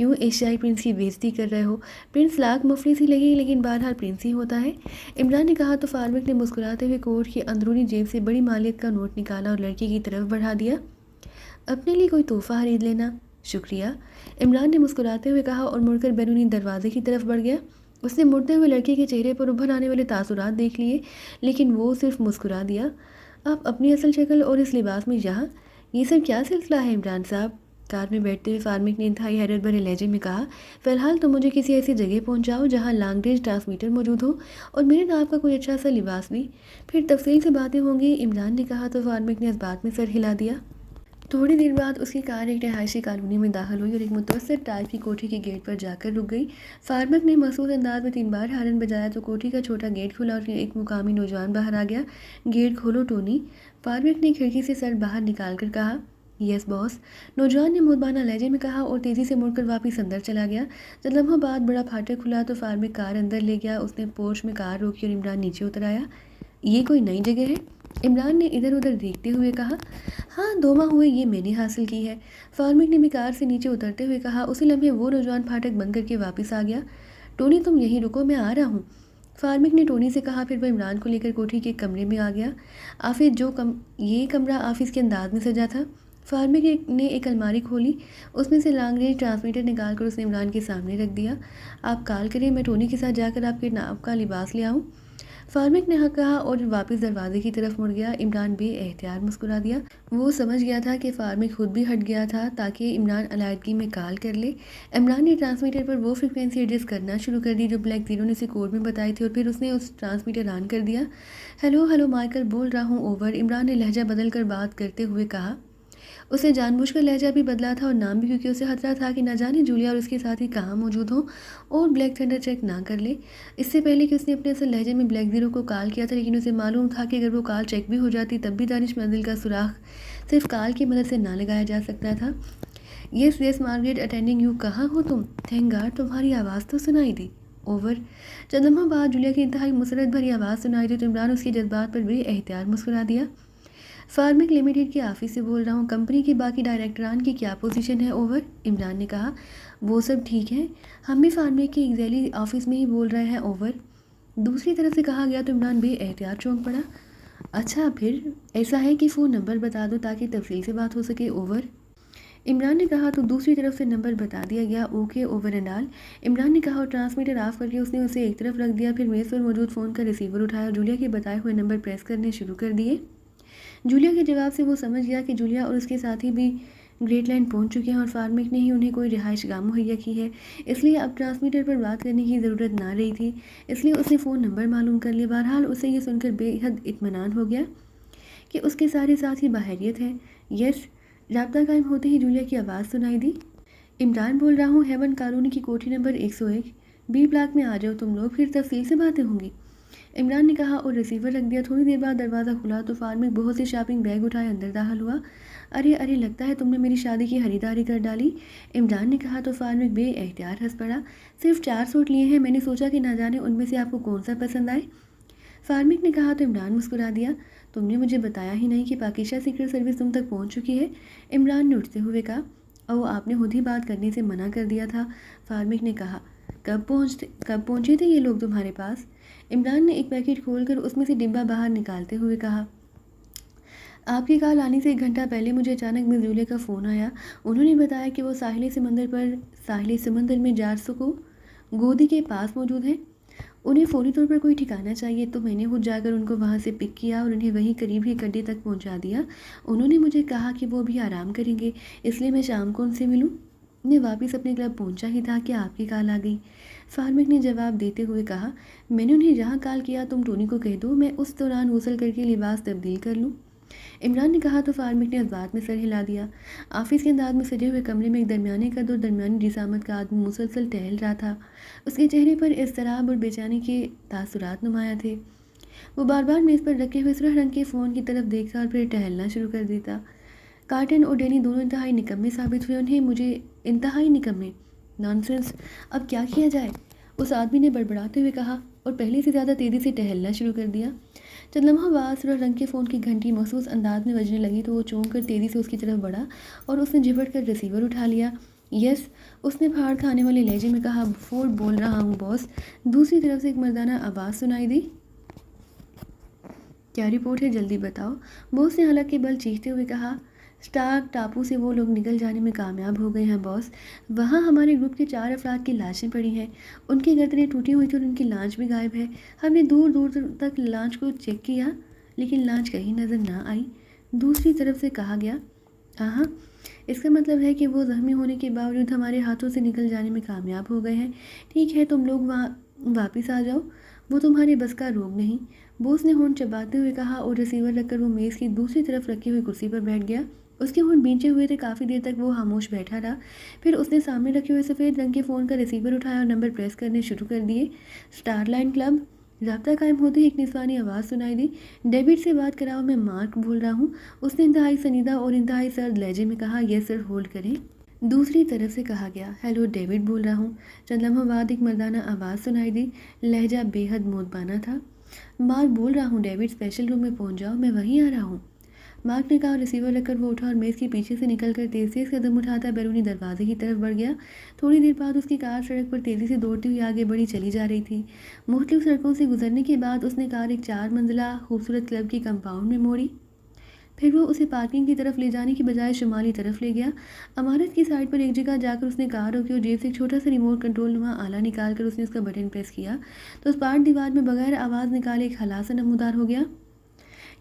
کیوں ایشیائی پرنس کی بےعزتی کر رہے ہو؟ پرنس لاکھ مفلس ہی لگے لیکن بہرحال پرنس ہی ہوتا ہے۔ عمران نے کہا تو فارمک نے مسکراتے ہوئے کوٹ کی اندرونی جیب سے بڑی مالیت کا نوٹ نکالا اور لڑکی کی طرف بڑھا دیا۔ اپنے لیے کوئی تحفہ خرید لینا۔ شکریہ، عمران نے مسکراتے ہوئے کہا اور مڑ کر بیرونی دروازے کی طرف بڑھ گیا۔ اس نے مڑتے ہوئے لڑکی کے چہرے پر ابھر آنے والے تاثرات دیکھ لیے لیکن وہ صرف مسکرا دیا۔ آپ اپنی اصل شکل اور اس لباس میں یہاں، یہ سب کیا سلسلہ ہے عمران صاحب؟ کار میں بیٹھتے ہوئے فارمک نے انتہائی حیرت بھرے لہجے میں کہا، فی الحال تو مجھے کسی ایسی جگہ پہنچاؤ جہاں لانگ رینج ٹرانسمیٹر موجود ہو اور میرے نام کا کوئی اچھا سا لباس بھی، پھر تفصیل سے باتیں ہوں گی، عمران نے کہا تو فارمک نے اس بات میں سر ہلا دیا۔ تھوڑی دیر بعد اس کی کار ایک رہائشی کالونی میں داخل ہوئی اور ایک متوسط ٹائپ کی کوٹھی کے گیٹ پر جا کر رک گئی۔ فارمک نے محسوس انداز میں 3 بار ہارن بجایا تو کوٹھی کا چھوٹا گیٹ کھلا اور ایک مقامی نوجوان باہر آ گیا۔ گیٹ کھولو ٹونی، فارمک نے کھڑکی سے سر باہر نکال کر کہا۔ یس باس، نوجوان نے مدبانہ لہجے میں کہا اور تیزی سے مڑ کر واپس اندر چلا گیا۔ چند لمحوں بعد بڑا پھاٹک کھلا تو فارمک کار اندر لے گیا۔ اس نے پورچ میں کار روکی اور عمران نیچے اتر آیا۔ یہ کوئی نئی جگہ ہے؟ عمران نے ادھر ادھر دیکھتے ہوئے کہا۔ ہاں 2 ماہ ہوئے یہ میں نے حاصل کی ہے، فارمک نے بھی کار سے نیچے اترتے ہوئے کہا۔ اسی لمحے وہ نوجوان پھاٹک بند کر کے واپس آ گیا۔ ٹونی تم یہیں رکو، میں آ رہا ہوں، فارمک نے ٹونی سے کہا۔ پھر وہ عمران کو لے کر کوٹھی کے کمرے میں آ گیا۔ یہ کمرہ آفس کے انداز میں سجا تھا۔ فارمک نے ایک الماری کھولی، اس میں سے لانگ رینج ٹرانسمیٹر نکال کر اس نے عمران کے سامنے رکھ دیا۔ آپ کال کریں، میں ٹونی کے ساتھ جا کر آپ کے نام کا لباس لے آؤں، فارمک نے کہا اور واپس دروازے کی طرف مڑ گیا۔ عمران بے احتیاط مسکرا دیا۔ وہ سمجھ گیا تھا کہ فارمک خود بھی ہٹ گیا تھا تاکہ عمران علیحدگی میں کال کر لے۔ عمران نے ٹرانسمیٹر پر وہ فریکوینسی ایڈجسٹ کرنا شروع کر دی جو بلیک زیرو نے اسے کوڈ میں بتائی تھی اور پھر اس نے اس ٹرانسمیٹر آن کر دیا۔ ہیلو مائیکل بول رہا ہوں، اوور، عمران نے لہجہ بدل کر بات کرتے ہوئے کہا۔ اس نے جان بوجھ کر لہجہ بھی بدلا تھا اور نام بھی، کیونکہ اسے خطرہ تھا کہ نہ جانے جولیا اور اس کے ساتھی کہاں موجود ہوں اور بلیک تھنڈر چیک نہ کر لے۔ اس سے پہلے کہ اس نے اپنے اصل لہجے میں بلیک زیرو کو کال کیا تھا، لیکن اسے معلوم تھا کہ اگر وہ کال چیک بھی ہو جاتی تب بھی دانش منزل کا سراغ صرف کال کی مدد سے نہ لگایا جا سکتا تھا۔ یس مارگریٹ اٹینڈنگ یو، کہاں ہو تم؟ تھینک گاڈ تمہاری آواز تو سنائی دی، اوور۔ چند لمحوں بعد جولیا کی انتہائی مسرت بھری آواز سنائی دی تو عمران اس کے جذبات پر بے احتیاط مسکرا دیا۔ فارمک لمیٹڈ کے آفس سے بول رہا ہوں، کمپنی کی باقی ڈائریکٹران کی کیا پوزیشن ہے، اوور، عمران نے کہا۔ وہ سب ٹھیک ہے، ہم بھی فارمک کے ایگزیلی آفس میں ہی بول رہے ہیں، اوور، دوسری طرف سے کہا گیا تو عمران بے احتیاط چونک پڑا۔ اچھا پھر ایسا ہے کہ فون نمبر بتا دو تاکہ تفصیل سے بات ہو سکے، اوور، عمران نے کہا تو دوسری طرف سے نمبر بتا دیا گیا۔ Okay over and all, Imran نے کہا اور ٹرانسمیٹر آف کر کے اس نے اسے ایک طرف رکھ دیا۔ پھر میز پر موجود فون کا ریسیور اٹھایا اور جولیا کے بتائے ہوئے نمبر پریس کرنے شروع کر دیے۔ جولیا کے جواب سے وہ سمجھ گیا کہ جولیا اور اس کے ساتھی بھی گریٹ لینڈ پہنچ چکے ہیں اور فارمک نے ہی انہیں کوئی رہائش گاہ مہیا کی ہے، اس لیے اب ٹرانسمیٹر پر بات کرنے کی ضرورت نہ رہی تھی، اس لیے اس نے فون نمبر معلوم کر لیا۔ بہرحال اسے یہ سن کر بے حد اطمینان ہو گیا کہ اس کے سارے ساتھی بحیریت ہیں۔ یس، رابطہ قائم ہوتے ہی جولیا کی آواز سنائی دی۔ عمران بول رہا ہوں، ہیون کالونی کی کوٹھی نمبر 101 بی بلاک میں آ جاؤ تم لوگ، پھر تفصیل سے باتیں ہوں گی، عمران نے کہا اور ریسیور رکھ دیا۔ تھوڑی دیر بعد دروازہ کھلا تو فارمک بہت سی شاپنگ بیگ اٹھائے اندر داخل ہوا۔ ارے لگتا ہے تم نے میری شادی کی خریداری کر ڈالی، عمران نے کہا تو فارمک بے احتیاط ہنس پڑا۔ صرف 4 سوٹ لیے ہیں، میں نے سوچا کہ نہ جانے ان میں سے آپ کو کون سا پسند آئے، فارمک نے کہا تو عمران مسکرا دیا۔ تم نے مجھے بتایا ہی نہیں کہ پاکیزہ سیکرٹ سروس تم تک پہنچ چکی ہے، عمران نے اٹھتے ہوئے کہا۔ او آپ نے خود ہی بات کرنے سے منع کر دیا تھا، فارمک نے کہا۔ کب پہنچے تھے یہ لوگ تمہارے پاس، عمران نے ایک پیکٹ کھول کر اس میں سے ڈبہ باہر نکالتے ہوئے کہا۔ آپ کی کال آنے سے 1 گھنٹہ پہلے مجھے اچانک مس جولیا کا فون آیا، انہوں نے بتایا کہ وہ ساحل سمندر میں جارسکو گودی کے پاس موجود ہیں، انہیں فوری طور پر کوئی ٹھکانہ چاہیے، تو میں نے خود جا کر ان کو وہاں سے پک کیا اور انہیں وہیں قریب ہی اڈے تک پہنچا دیا۔ انہوں نے مجھے کہا کہ وہ بھی آرام کریں گے، اس لیے میں شام کو ان سے ملوں، میں واپس اپنے کلب پہنچا ہی تھا کہ آپ کی کال آ گئی، فارمک نے جواب دیتے ہوئے کہا۔ میں نے انہیں جہاں کال کیا تم ٹونی کو کہہ دو میں اس دوران غسل کر کے لباس تبدیل کر لوں، عمران نے کہا تو فارمک نے اس بات میں سر ہلا دیا۔ آفس کے انداز میں سجے ہوئے کمرے میں ایک درمیانے قد اور درمیانی جسامت کا آدمی مسلسل ٹہل رہا تھا، اس کے چہرے پر اضطراب اور بے چینی کے تاثرات نمایاں تھے۔ وہ بار بار میز پر رکھے ہوئے سرخ رنگ کے فون کی طرف دیکھتا اور پھر ٹہلنا شروع کر دیتا۔ کارٹن اور ڈینی دونوں انتہائی نکمے ثابت ہوئے، مجھے انتہائی نکمے، نانسنس، اب کیا کیا جائے، اس آدمی نے بڑبڑاتے ہوئے کہا اور پہلے سے زیادہ تیزی سے ٹہلنا شروع کر دیا۔ چند لمحوں بعد سرخ رنگ کے فون کی گھنٹی مخصوص انداز میں بجنے لگی تو وہ چونک کر تیزی سے اس کی طرف بڑھا اور اس نے جھپٹ کر ریسیور اٹھا لیا۔ یس، اس نے پھاڑ کھانے والے لہجے میں کہا۔ فورڈ بول رہا ہوں باس۔ دوسری طرف سے ایک مردانہ آواز سنائی دی۔ کیا رپورٹ ہے، جلدی بتاؤ، باس نے حلق کے بل چیختے ہوئے کہا۔ اسٹارک ٹاپو سے وہ لوگ نکل جانے میں کامیاب ہو گئے ہیں باس۔ وہاں ہمارے گروپ کے 4 افراد کی لاشیں پڑی ہیں، ان کی گردنیں ٹوٹی ہوئی تھی اور ان کی لانچ بھی غائب ہے۔ ہم نے دور دور تک لانچ کو چیک کیا لیکن لانچ کہیں نظر نہ آئی، دوسری طرف سے کہا گیا۔ ہاں، اس کا مطلب ہے کہ وہ زخمی ہونے کے باوجود ہمارے ہاتھوں سے نکل جانے میں کامیاب ہو گئے ہیں۔ ٹھیک ہے، تم لوگ وہاں واپس آ جاؤ، وہ تمہارے بس کا روگ نہیں، بوس نے ہونٹ چباتے ہوئے کہا اور ریسیور رکھ کر وہ میز کی دوسری طرف رکھی ہوئی کرسی پر بیٹھ گیا۔ اس کے ہونٹ بھینچے ہوئے تھے، کافی دیر تک وہ خاموش بیٹھا رہا، پھر اس نے سامنے رکھے ہوئے سفید رنگ کے فون کا ریسیور اٹھایا اور نمبر پریس کرنے شروع کر دیے۔ Star line club. رابطہ قائم ہوتے ہی ایک نسوانی آواز سنائی دی۔ ڈیوڈ سے بات کراؤ، میں مارک بول رہا ہوں، اس نے انتہائی سنیدہ اور انتہائی سرد لہجے میں کہا۔ یس سر، ہولڈ کریں۔ دوسری طرف سے کہا گیا۔ ہیلو، ڈیوڈ بول رہا ہوں۔ چند لمحوں بعد ایک مردانہ آواز سنائی دی، لہجہ بے حد مودبانہ تھا۔ مارک بول رہا ہوں ڈیوڈ، اسپیشل روم میں پہنچ جاؤ، میں وہیں آ رہا ہوں، مارک نے کہا۔ ریسیور رکھ کر وہ اٹھا اور میز کے پیچھے سے نکل کر تیز تیز قدم اٹھاتا بیرونی دروازے کی طرف بڑھ گیا۔ تھوڑی دیر بعد اس کی کار سڑک پر تیزی سے دوڑتی ہوئی آگے بڑھی چلی جا رہی تھی۔ مختلف سڑکوں سے گزرنے کے بعد اس نے کار ایک 4 منزلہ خوبصورت کلب کی کمپاؤنڈ میں موڑی، پھر وہ اسے پارکنگ کی طرف لے جانے کی بجائے شمالی طرف لے گیا۔ عمارت کی سائڈ پر ایک جگہ جا کر اس نے کار روکی اور جیب سے ایک چھوٹا سا ریموٹ کنٹرول نما آلہ نکال کر اس نے اس کا بٹن پریس کیا تو اسپاٹ دیوار میں بغیر آواز نکالے ایک خلاصہ نمودار ہو گیا۔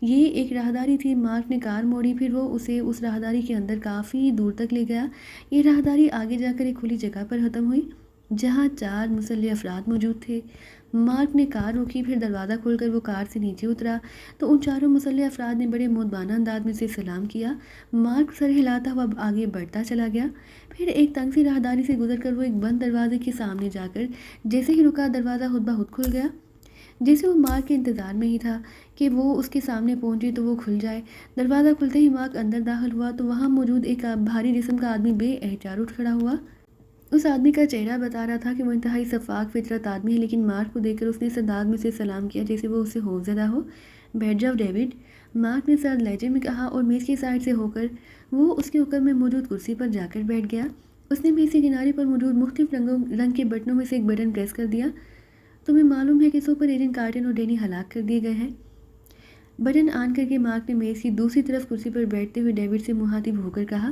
یہ ایک راہداری تھی۔ مارک نے کار موڑی، پھر وہ اسے اس راہداری کے اندر کافی دور تک لے گیا۔ یہ راہداری آگے جا کر ایک کھلی جگہ پر ختم ہوئی جہاں 4 مسلح افراد موجود تھے۔ مارک نے کار روکی، پھر دروازہ کھول کر وہ کار سے نیچے اترا تو ان 4 مسلح افراد نے بڑے مودبانہ انداز میں اسے سلام کیا۔ مارک سر ہلاتا ہوا آگے بڑھتا چلا گیا، پھر ایک تنگ سی راہداری سے گزر کر وہ ایک بند دروازے کے سامنے جا کر جیسے ہی رکا، دروازہ خود بخود کھل گیا، جیسے وہ مارک کے انتظار میں ہی تھا کہ وہ اس کے سامنے پہنچے تو وہ کھل جائے۔ دروازہ کھلتے ہی مارک اندر داخل ہوا تو وہاں موجود ایک بھاری جسم کا آدمی بے احتیاط اٹھ کھڑا ہوا۔ اس آدمی کا چہرہ بتا رہا تھا کہ وہ انتہائی شفاف فطرت آدمی ہے، لیکن مارک کو دیکھ کر اس نے اس انداز میں سے سلام کیا جیسے وہ اس سے خوفزدہ ہو۔ بیٹھ جاؤ ڈیوڈ، مارک نے سرد لہجے میں کہا اور میز کی سائڈ سے ہو کر وہ اس کے اوپر میں موجود کرسی پر جا کر بیٹھ گیا۔ اس نے میز کے کنارے پر موجود مختلف رنگ کے بٹنوں میں سے ایک بٹن پریس کر دیا۔ تمہیں معلوم ہے کہ سپر ایجنٹ کارٹن اور ڈینی ہلاک کر دیے گئے ہیں؟ بٹن آن کر کے مارک نے میز کی دوسری طرف کرسی پر بیٹھتے ہوئے ڈیوڈ سے مخاطب ہو کر کہا۔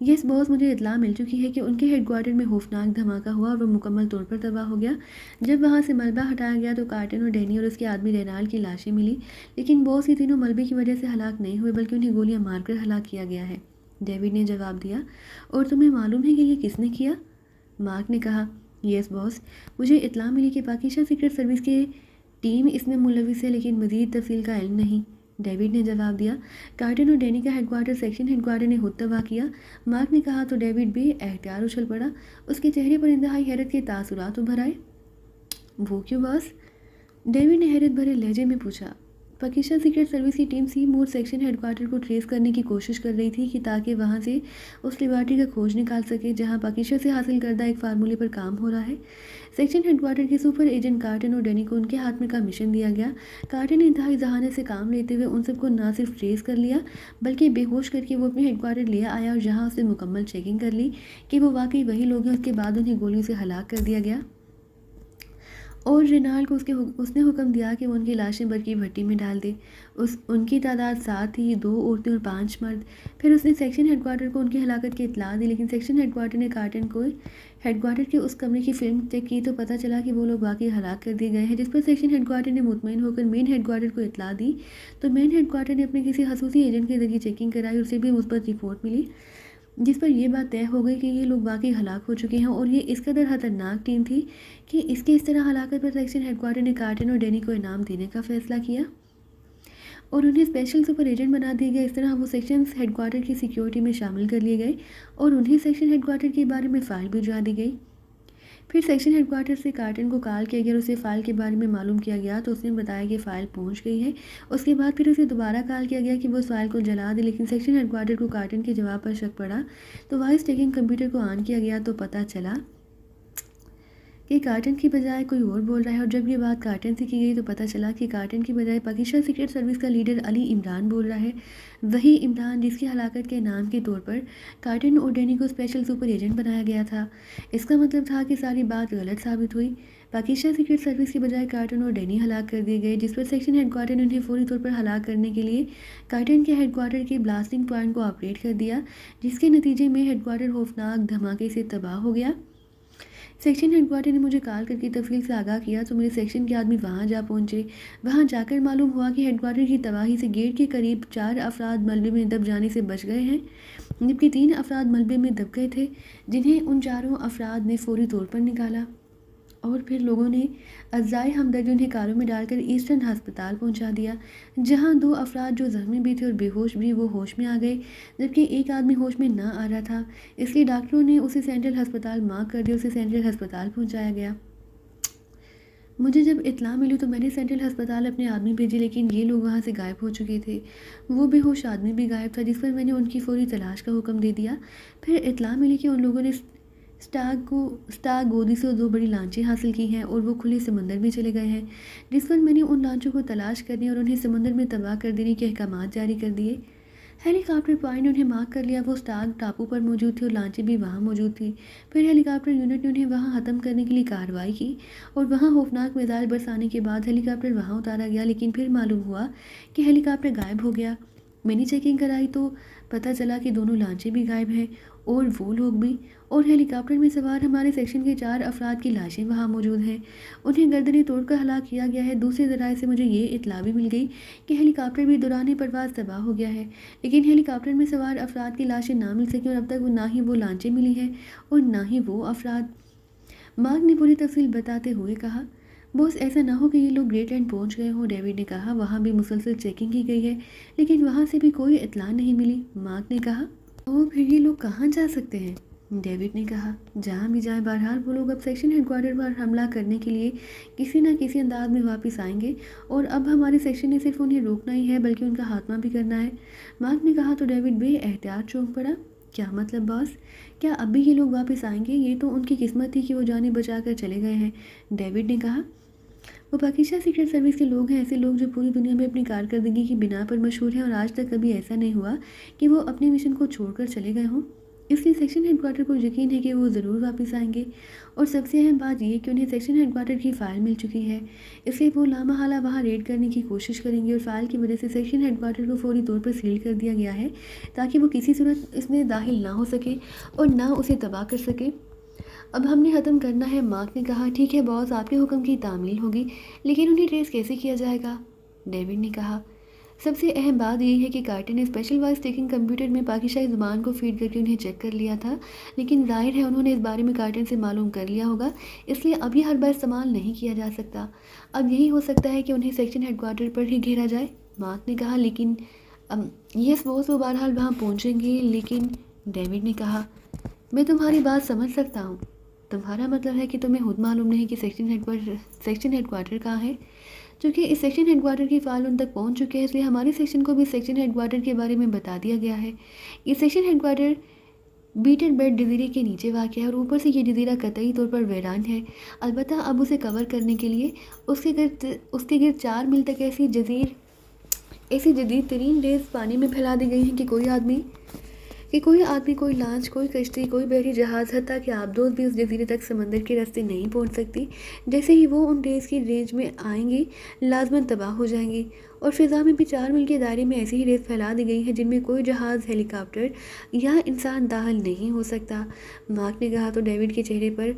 یس باس، مجھے اطلاع مل چکی ہے کہ ان کے ہیڈ کوارٹر میں خوفناک دھماکہ ہوا اور وہ مکمل طور پر تباہ ہو گیا۔ جب وہاں سے ملبہ ہٹایا گیا تو کارٹن اور ڈینی اور اس کے آدمی رینالڈ کی لاشیں ملی، لیکن باس یہ تینوں ملبے کی وجہ سے ہلاک نہیں ہوئے بلکہ انہیں گولیاں مار کر ہلاک کیا گیا ہے، ڈیوڈ نے جواب دیا۔ اور تمہیں معلوم ہے کہ یہ کس نے کیا؟ مارک نے کہا۔ یس باس، مجھے اطلاع ملی کہ پاکستان سیکرٹ سروس کی ٹیم اس میں ملوث ہے، لیکن مزید تفصیل کا علم نہیں، ڈیوڈ نے جواب دیا۔ کارٹن اور ڈینی کا headquarter section headquarter نے خود تباہ کیا، مارک نے کہا تو ڈیوڈ بے احتیاط اچھل پڑا، اس کے چہرے پر انتہائی حیرت کے تاثرات ابھر آئے۔ وہ کیوں باس؟ ڈیوڈ نے حیرت بھرے لہجے میں پوچھا۔ پاکستان سیکرٹ سروس کی ٹیم سی مور سیکشن ہیڈ کوارٹر کو ٹریس کرنے کی کوشش کر رہی تھی کہ تاکہ وہاں سے اس لیبارٹری کا کھوج نکال سکے جہاں پاکستان سے حاصل کردہ ایک فارمولے پر کام ہو رہا ہے۔ سیکشن ہیڈ کوارٹر کے سپر ایجنٹ کارٹن اور ڈینی کو ان کے ہاتھ میں کا مشن دیا گیا۔ کارٹن نے انتہائی ذہانت سے کام لیتے ہوئے ان سب کو نہ صرف ٹریس کر لیا بلکہ بے ہوش کر کے وہ اپنے ہیڈ کوارٹر لے آیا اور جہاں اس نے مکمل چیکنگ کر لی کہ وہ واقعی وہی لوگ ہیں، اس کے بعد انہیں گولیوں سے ہلاک کر دیا گیا۔ اور رینالڈ کو اس نے حکم دیا کہ وہ ان کی لاشیں برقی بھٹی میں ڈال دے۔ ان کی تعداد 7 تھی، 2 عورتیں اور 5 مرد۔ پھر اس نے سیکشن ہیڈ کوارٹر کو ان کی ہلاکت کی اطلاع دی، لیکن سیکشن ہیڈ کوارٹر نے کارٹن کو ہیڈ کوارٹر کے اس کمرے کی فلم چیک کی تو پتہ چلا کہ وہ لوگ واقعی ہلاک کر دیے گئے ہیں، جس پر سیکشن ہیڈ کوارٹر نے مطمئن ہو کر مین ہیڈ کوارٹر کو اطلاع دی تو مین ہیڈ کوارٹر نے اپنے کسی خصوصی ایجنٹ کے ذریعے چیکنگ کرائی اور اسے بھی مثبت رپورٹ ملی، جس پر یہ بات طے ہو گئی کہ یہ لوگ واقعی ہلاک ہو چکے ہیں اور یہ اس قدر خطرناک ٹیم تھی کہ اس کے اس طرح ہلاکت پر سیکشن ہیڈ کوارٹر نے کارٹن اور ڈینی کو انعام دینے کا فیصلہ کیا اور انہیں اسپیشل سپر ایجنٹ بنا دیا گیا۔ اس طرح وہ سیکشن ہیڈ کوارٹر کی سیکیورٹی میں شامل کر لیے گئے اور انہیں سیکشن ہیڈ کوارٹر کے بارے میں فائل بھجوا دی گئی۔ پھر سیکشن ہیڈ کوارٹر سے کارٹن کو کال کیا گیا اور اسے فائل کے بارے میں معلوم کیا گیا تو اس نے بتایا کہ فائل پہنچ گئی ہے۔ اس کے بعد پھر اسے دوبارہ کال کیا گیا کہ وہ اس فائل کو جلا دے، لیکن سیکشن ہیڈ کوارٹر کو کارٹن کے جواب پر شک پڑا تو وائس ٹیکنگ کمپیوٹر کو آن کیا گیا تو پتہ چلا کہ کارٹن کی بجائے کوئی اور بول رہا ہے، اور جب یہ بات کارٹن سے کی گئی تو پتہ چلا کہ کارٹن کی بجائے پاکستان سیکرٹ سروس کا لیڈر علی عمران بول رہا ہے، وہی عمران جس کی ہلاکت کے انعام کے طور پر کارٹن اور ڈینی کو اسپیشل سپر ایجنٹ بنایا گیا تھا۔ اس کا مطلب تھا کہ ساری بات غلط ثابت ہوئی، پاکستان سیکرٹ سروس کی بجائے کارٹن اور ڈینی ہلاک کر دیے گئے، جس پر سیکشن ہیڈ کوارٹر نے انہیں فوری طور پر ہلاک کرنے کے لیے کارٹن کے ہیڈ کوارٹر کے بلاسٹنگ پوائنٹ کو آپریٹ کر دیا، جس کے نتیجے میں ہیڈ کوارٹر خوفناک دھماکے سے تباہ ہو گیا۔ سیکشن ہیڈ کوارٹر نے مجھے کال کر کے تفصیل سے آگاہ کیا تو میرے سیکشن کے آدمی وہاں جا پہنچے۔ وہاں جا کر معلوم ہوا کہ ہیڈ کوارٹر کی تباہی سے گیٹ کے قریب 4 افراد ملبے میں دب جانے سے بچ گئے ہیں، جبکہ 3 افراد ملبے میں دب گئے تھے، جنہیں ان 4 افراد نے فوری طور پر نکالا، اور پھر لوگوں نے اجزائے ہمدرد انہیں کاروں میں ڈال کر ایسٹرن ہسپتال پہنچا دیا، جہاں 2 افراد جو زخمی بھی تھے اور بے ہوش بھی، وہ ہوش میں آ گئے، جبکہ ایک آدمی ہوش میں نہ آ رہا تھا، اس لیے ڈاکٹروں نے اسے سینٹرل ہسپتال مارک کر دیا، اسے سینٹرل ہسپتال پہنچایا گیا۔ مجھے جب اطلاع ملی تو میں نے سینٹرل ہسپتال اپنے آدمی بھیجے، لیکن یہ لوگ وہاں سے غائب ہو چکے تھے۔ وہ بے ہوش آدمی بھی غائب تھا، جس پر میں نے ان کی فوری تلاش کا حکم دے دیا۔ پھر اطلاع ملی کہ ان لوگوں نے اسٹاگ گودی سے 2 بڑی لانچیں حاصل کی ہیں اور وہ کھلے سمندر میں چلے گئے ہیں، جس پر میں نے ان لانچوں کو تلاش کرنے اور انہیں سمندر میں تباہ کر دینے کے احکامات جاری کر دیے۔ ہیلی کاپٹر پوائنٹ نے انہیں مارک کر لیا، وہ اسٹاگ ٹاپو پر موجود تھی اور لانچیں بھی وہاں موجود تھیں۔ پھر ہیلی کاپٹر یونٹ نے انہیں وہاں ختم کرنے کے لیے کارروائی کی اور وہاں خوفناک میزائل برسانے کے بعد ہیلی کاپٹر وہاں اتارا گیا، لیکن پھر معلوم ہوا کہ ہیلی کاپٹر غائب ہو گیا۔ میں نے چیکنگ کرائی تو پتہ چلا کہ دونوں لانچیں بھی غائب ہیں اور وہ لوگ بھی، اور ہیلی کاپٹر میں سوار ہمارے سیکشن کے 4 افراد کی لاشیں وہاں موجود ہیں، انہیں گردنیں توڑ کر ہلاک کیا گیا ہے۔ دوسرے ذرائع سے مجھے یہ اطلاع بھی مل گئی کہ ہیلی کاپٹر بھی دوران پرواز تباہ ہو گیا ہے، لیکن ہیلی کاپٹر میں سوار افراد کی لاشیں نہ مل سکیں اور اب تک نہ ہی وہ لانچیں ملی ہیں اور نہ ہی وہ افراد۔ مارک نے پوری تفصیل بتاتے ہوئے کہا، بوس ایسا نہ ہو کہ یہ لوگ گریٹ لینڈ پہنچ گئے ہوں۔ ڈیوڈ نے کہا، وہاں بھی مسلسل چیکنگ کی گئی ہے، لیکن وہاں سے بھی کوئی اطلاع نہیں ملی۔ مارک نے کہا، اوہ پھر یہ لوگ کہاں جا سکتے ہیں؟ ڈیوڈ نے کہا، جہاں بھی جائیں، بہرحال وہ لوگ اب سیکشن ہیڈ کوارٹر پر حملہ کرنے کے لیے کسی نہ کسی انداز میں واپس آئیں گے، اور اب ہمارے سیکشن نے صرف انہیں روکنا ہی ہے بلکہ ان کا خاتمہ بھی کرنا ہے۔ مارک نے کہا تو ڈیوڈ بے احتیاط چونک پڑا، کیا مطلب باس؟ کیا اب بھی یہ لوگ واپس آئیں گے؟ یہ تو ان کی قسمت تھی کہ وہ جانیں بچا کر چلے گئے ہیں۔ ڈیوڈ نے کہا، وہ پاکستان سیکرٹ سروس کے لوگ ہیں، ایسے لوگ جو پوری دنیا میں اپنی کارکردگی کی بنا پر مشہور ہیں، اور آج تک کبھی ایسا نہیں ہوا کہ وہ اپنے مشن کو چھوڑ کر چلے گئے ہوں، اس لیے سیکشن ہیڈ کوارٹر کو یقین ہے کہ وہ ضرور واپس آئیں گے، اور سب سے اہم بات یہ کہ انہیں سیکشن ہیڈ کوارٹر کی فائل مل چکی ہے، اس لیے وہ لامحالہ وہاں ریڈ کرنے کی کوشش کریں گے، اور فائل کی وجہ سے سیکشن ہیڈ کوارٹر کو فوری طور پر سیل کر دیا گیا ہے تاکہ وہ کسی صورت اس میں داخل نہ ہو سکے اور نہ اسے تباہ کر سکے۔ اب ہم نے ختم کرنا ہے۔ مارک نے کہا، ٹھیک ہے باس، آپ کے حکم کی تعمیل ہوگی، لیکن انہیں ٹریس کیسے کیا جائے گا؟ ڈیوڈ نے کہا، سب سے اہم بات یہ ہے کہ کارٹن نے اسپیشل وائس ٹیکنگ کمپیوٹر میں پاکستانی زبان کو فیڈ کر کے انہیں چیک کر لیا تھا، لیکن ظاہر ہے انہوں نے اس بارے میں کارٹن سے معلوم کر لیا ہوگا، اس لیے اب یہ ہر بار استعمال نہیں کیا جا سکتا۔ اب یہی ہو سکتا ہے کہ انہیں سیکشن ہیڈ کوارٹر پر ہی گھیرا جائے۔ مارک نے کہا، لیکن یس باس، وہ بہرحال وہاں پہنچیں گے، لیکن ڈیوڈ نے کہا، میں تمہاری بات سمجھ سکتا ہوں، تمہارا مطلب ہے کہ تمہیں خود معلوم نہیں کہ سیکشن ہیڈ کوارٹر کہاں ہے؟ چونکہ اس سیکشن ہیڈ کوارٹر کی فائل ان تک پہنچ چکے ہیں، اس لیے ہمارے سیکشن کو بھی سیکشن ہیڈ کوارٹر کے بارے میں بتا دیا گیا ہے۔ یہ سیکشن ہیڈ کوارٹر بیٹر بیڈ جزیرے کے نیچے واقع ہے، اور اوپر سے یہ جزیرہ قطعی طور پر ویران ہے، البتہ اب اسے کور کرنے کے لیے اس کے گرد 4 میل تک ایسی جدید ترین ریز پانی میں پھیلا دی گئی ہیں کہ کوئی آدمی، کوئی لانچ، کوئی کشتی، کوئی بحری جہاز، حتیٰ کہ آبدوز بھی اس جزیرے تک سمندر کے راستے نہیں پہنچ سکتی۔ جیسے ہی وہ ان ریز کی رینج میں آئیں گی، لازماً تباہ ہو جائیں گی، اور فضا میں بھی 4 میل کے دائرے میں ایسی ہی ریز پھیلا دی گئی ہیں جن میں کوئی جہاز، ہیلی کاپٹر یا انسان داخل نہیں ہو سکتا۔ مارک نے کہا تو ڈیوڈ کے چہرے پر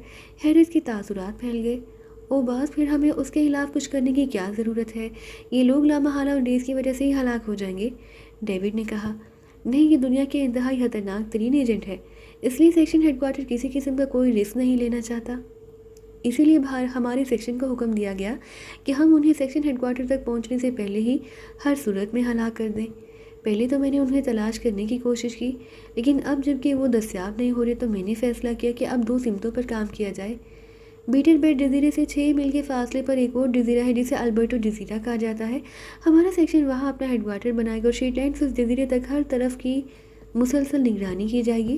حیرت کے تاثرات پھیل گئے۔ او باس، پھر ہمیں اس کے خلاف کچھ کرنے کی کیا ضرورت ہے؟ یہ لوگ لامحالہ ان ریز کی وجہ سے ہی ہلاک ہو جائیں گے۔ ڈیوڈ نے کہا، نہیں، یہ دنیا کے انتہائی خطرناک ترین ایجنٹ ہے، اس لیے سیکشن ہیڈ کوارٹر کسی قسم کا کوئی رسک نہیں لینا چاہتا، اسی لیے ہمارے سیکشن کو حکم دیا گیا کہ ہم انہیں سیکشن ہیڈ کوارٹر تک پہنچنے سے پہلے ہی ہر صورت میں ہلاک کر دیں۔ پہلے تو میں نے انہیں تلاش کرنے کی کوشش کی، لیکن اب جب کہ وہ دستیاب نہیں ہو رہے تو میں نے فیصلہ کیا کہ اب 2 سمتوں پر کام کیا جائے۔ بیٹر بیڈ جزیرے سے 6 میل کے فاصلے پر ایک اور جزیرہ ہے جسے البرٹو جزیرہ کہا جاتا ہے۔ ہمارا سیکشن وہاں اپنا ہیڈ کوارٹر بنائے گا اور شیٹ لینڈ سے اس جزیرے تک ہر طرف کی مسلسل نگرانی کی جائے گی۔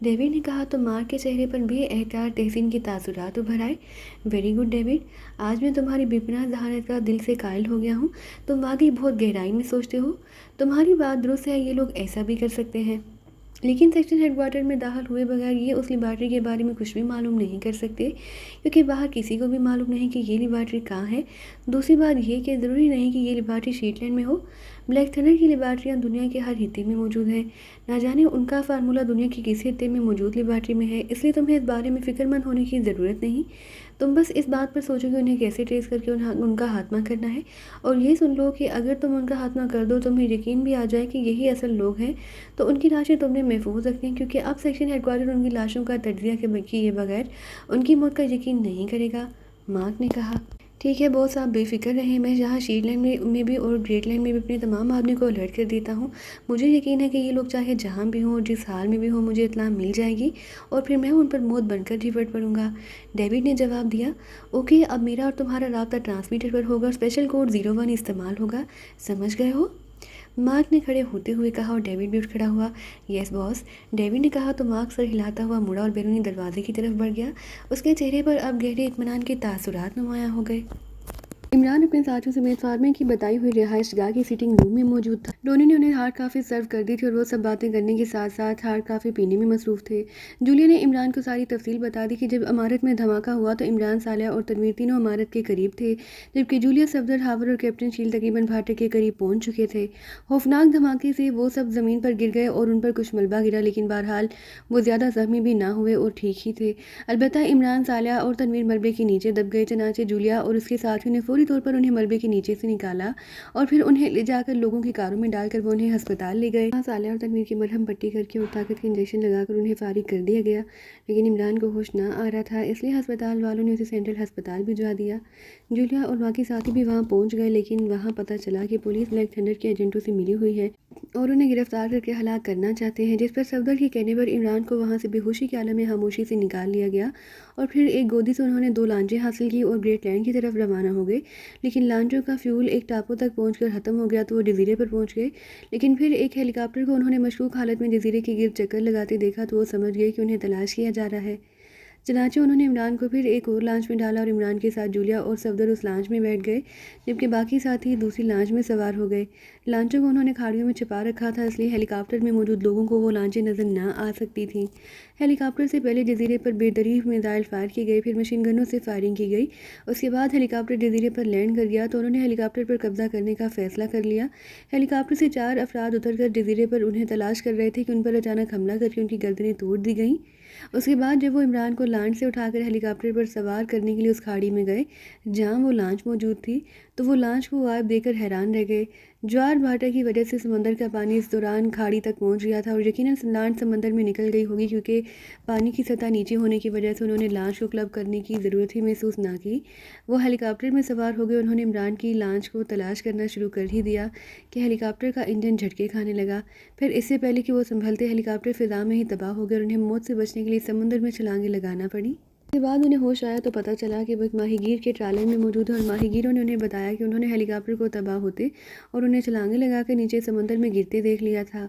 ڈیوڈ نے کہا تو مارک کے چہرے پر بے احتیاط تحسین کے تاثرات ابھر آئے۔ ویری گڈ ڈیوڈ، آج میں تمہاری بے پناہ ذہانت کا دل سے قائل ہو گیا ہوں، تم واقعی بہت گہرائی میں سوچتے ہو، تمہاری بات درست ہے، یہ لوگ ایسا بھی کر سکتے ہیں، لیکن سیکشن ہیڈ کوارٹر میں داخل ہوئے بغیر یہ اس لیبارٹری کے بارے میں کچھ بھی معلوم نہیں کر سکتے، کیونکہ باہر کسی کو بھی معلوم نہیں کہ یہ لیبارٹری کہاں ہے۔ دوسری بات یہ کہ ضروری نہیں کہ یہ لیبارٹری شیٹ لینڈ میں ہو، بلیک تھنڈر کی لیبارٹریاں دنیا کے ہر خطے میں موجود ہیں، نہ جانے ان کا فارمولہ دنیا کے کس خطے میں موجود لیبارٹری میں ہے، اس لیے تمہیں اس بارے میں فکر مند ہونے کی ضرورت نہیں۔ تم بس اس بات پر سوچو کہ انہیں کیسے ٹریس کر کے ان کا خاتمہ کرنا ہے، اور یہ سن لو کہ اگر تم ان کا خاتمہ کر دو، تمہیں یقین بھی آ جائے کہ یہی اصل لوگ ہیں، تو ان کی لاشیں تم نے محفوظ رکھیں، کیونکہ اب سیکشن ہیڈ کوارٹر ان کی لاشوں کا تجزیہ کیے بغیر ان کی موت کا یقین نہیں کرے گا۔ مارک نے کہا، ٹھیک ہے باس، آپ بے فکر رہیں، میں جہاں شیٹ لینڈ میں بھی اور گریٹ لینڈ میں بھی اپنے تمام آدمی کو الرٹ کر دیتا ہوں۔ مجھے یقین ہے کہ یہ لوگ چاہے جہاں بھی ہوں اور جس حال میں بھی ہوں، مجھے اطلاع مل جائے گی اور پھر میں ان پر موت بن کر جھپٹ پڑوں گا۔ ڈیوڈ نے جواب دیا، اوکے، اب میرا اور تمہارا رابطہ ٹرانسمیٹر پر ہوگا اور اسپیشل کوڈ 01 استعمال ہوگا، سمجھ گئے ہو؟ مارک نے کھڑے ہوتے ہوئے کہا اور ڈیوڈ بھی اٹھ کھڑا ہوا۔ یس باس، ڈیوڈ نے کہا تو مارک سر ہلاتا ہوا مڑا اور بیرونی دروازے کی طرف بڑھ گیا۔ اس کے چہرے پر اب گہرے اطمینان کے تاثرات نمایاں ہو گئے۔ عمران اپنے ساتھیوں سمیت فارمے کی بتائی ہوئی رہائش گاہ کی سیٹنگ روم میں موجود تھا۔ ڈونی نے انہیں ہارڈ کافی سرو کر دی تھی اور وہ سب باتیں کرنے کے ساتھ ساتھ ہارڈ کافی پینے میں مصروف تھے۔ جولیا نے عمران کو ساری تفصیل بتا دی کہ جب عمارت میں دھماکہ ہوا تو عمران، صالحہ اور تنویر تینوں عمارت کے قریب تھے، جبکہ جولیا، صفدر، ہاور اور کیپٹن شیل تقریباً پھاٹک کے قریب پہنچ چکے تھے۔ خوفناک دھماکے سے وہ سب زمین پر گر گئے اور ان پر کچھ ملبہ گرا، لیکن بہرحال وہ زیادہ زخمی بھی نہ ہوئے اور ٹھیک ہی تھے۔ البتہ عمران، صالحہ اور تنویر ملبے کے نیچے دب گئے، چنانچہ جولیا اور اس کے ساتھیوں نے فوری طور پر انہیں ملبے کے نیچے سے نکالا اور پھر انہیں لے جا کر لوگوں کی کاروں میں ڈال کر وہ انہیں ہسپتال لے گئے۔ صالحہ اور تنویر کی ملہم پٹی کر کے اور طاقت کے انجیکشن لگا کر انہیں فارغ کر دیا گیا، لیکن عمران کو ہوش نہ آ رہا تھا، اس لیے ہسپتال والوں نے اسے سینٹرل ہسپتال بھجوا دیا۔ جولیا اور باقی ساتھی بھی وہاں پہنچ گئے، لیکن وہاں پتہ چلا کہ پولیس بلیک تھنڈر کے ایجنٹوں سے ملی ہوئی ہے اور انہیں گرفتار کر کے ہلاک کرنا چاہتے ہیں، جس پر صفدر کے کہنے پر عمران کو وہاں سے بے ہوشی کے عالم خاموشی سے نکال لیا گیا اور پھر ایک گودی سے انہوں نے 2 لانچیں حاصل کی اور گریٹ لینڈ کی طرف روانہ ہو گئے، لیکن لانچوں کا فیول ایک ٹاپو تک پہنچ کر ختم ہو گیا تو وہ جزیرے پر پہنچ گئے، لیکن پھر ایک ہیلی کاپٹر کو انہوں نے مشکوک حالت میں جزیرے کے گرد چکر لگاتے دیکھا تو وہ سمجھ گئے کہ انہیں تلاش کیا جا رہا ہے۔ چنانچہ انہوں نے عمران کو پھر ایک اور لانچ میں ڈالا اور عمران کے ساتھ جولیا اور صفدر اس لانچ میں بیٹھ گئے، جبکہ باقی ساتھی دوسری لانچ میں سوار ہو گئے۔ لانچوں کو انہوں نے کھاڑیوں میں چھپا رکھا تھا، اس لیے ہیلی کاپٹر میں موجود لوگوں کو وہ لانچیں نظر نہ آ سکتی تھیں۔ ہیلی کاپٹر سے پہلے جزیرے پر بے دریغ میزائل فائر کیے گئے، پھر مشین گنوں سے فائرنگ کی گئی، اس کے بعد ہیلی کاپٹر جزیرے پر لینڈ کر گیا تو انہوں نے ہیلی کاپٹر پر قبضہ کرنے کا فیصلہ کر لیا۔ ہیلی کاپٹر سے 4 افراد اتر کر جزیرے پر انہیں تلاش کر رہے تھے کہ ان پر اچانک حملہ کر کے ان کی گردنیں توڑ دی گئیں۔ اس کے بعد جب وہ عمران کو لانچ سے اٹھا کر ہیلی کاپٹر پر سوار کرنے کے لیے اس کھاڑی میں گئے جہاں وہ لانچ موجود تھی تو وہ لانچ کو غائب دیکھ کر حیران رہ گئے۔ جوار بھاٹا کی وجہ سے سمندر کا پانی اس دوران کھاڑی تک پہنچ گیا تھا اور یقیناً لانچ سمندر میں نکل گئی ہوگی، کیونکہ پانی کی سطح نیچے ہونے کی وجہ سے انہوں نے لانچ کو کلب کرنے کی ضرورت ہی محسوس نہ کی۔ وہ ہیلی کاپٹر میں سوار ہو گئے، انہوں نے عمران کی لانچ کو تلاش کرنا شروع کر ہی دیا کہ ہیلی کاپٹر کا انجن جھٹکے کھانے لگا، پھر اس سے پہلے کہ وہ سنبھلتے ہیلی کاپٹر فضا میں ہی تباہ ہو گئے اور انہیں موت سے بچنے کے لیے سمندر میں چھلانگیں لگانا پڑی۔ اس کے بعد انہیں ہوش آیا تو پتہ چلا کہ وہ ایک ماہی گیر کے ٹرالر میں موجود ہے اور ماہی گیروں نے انہیں بتایا کہ انہوں نے ہیلی کاپٹر کو تباہ ہوتے اور انہیں چھلانگیں لگا کر نیچے سمندر میں گرتے دیکھ لیا تھا،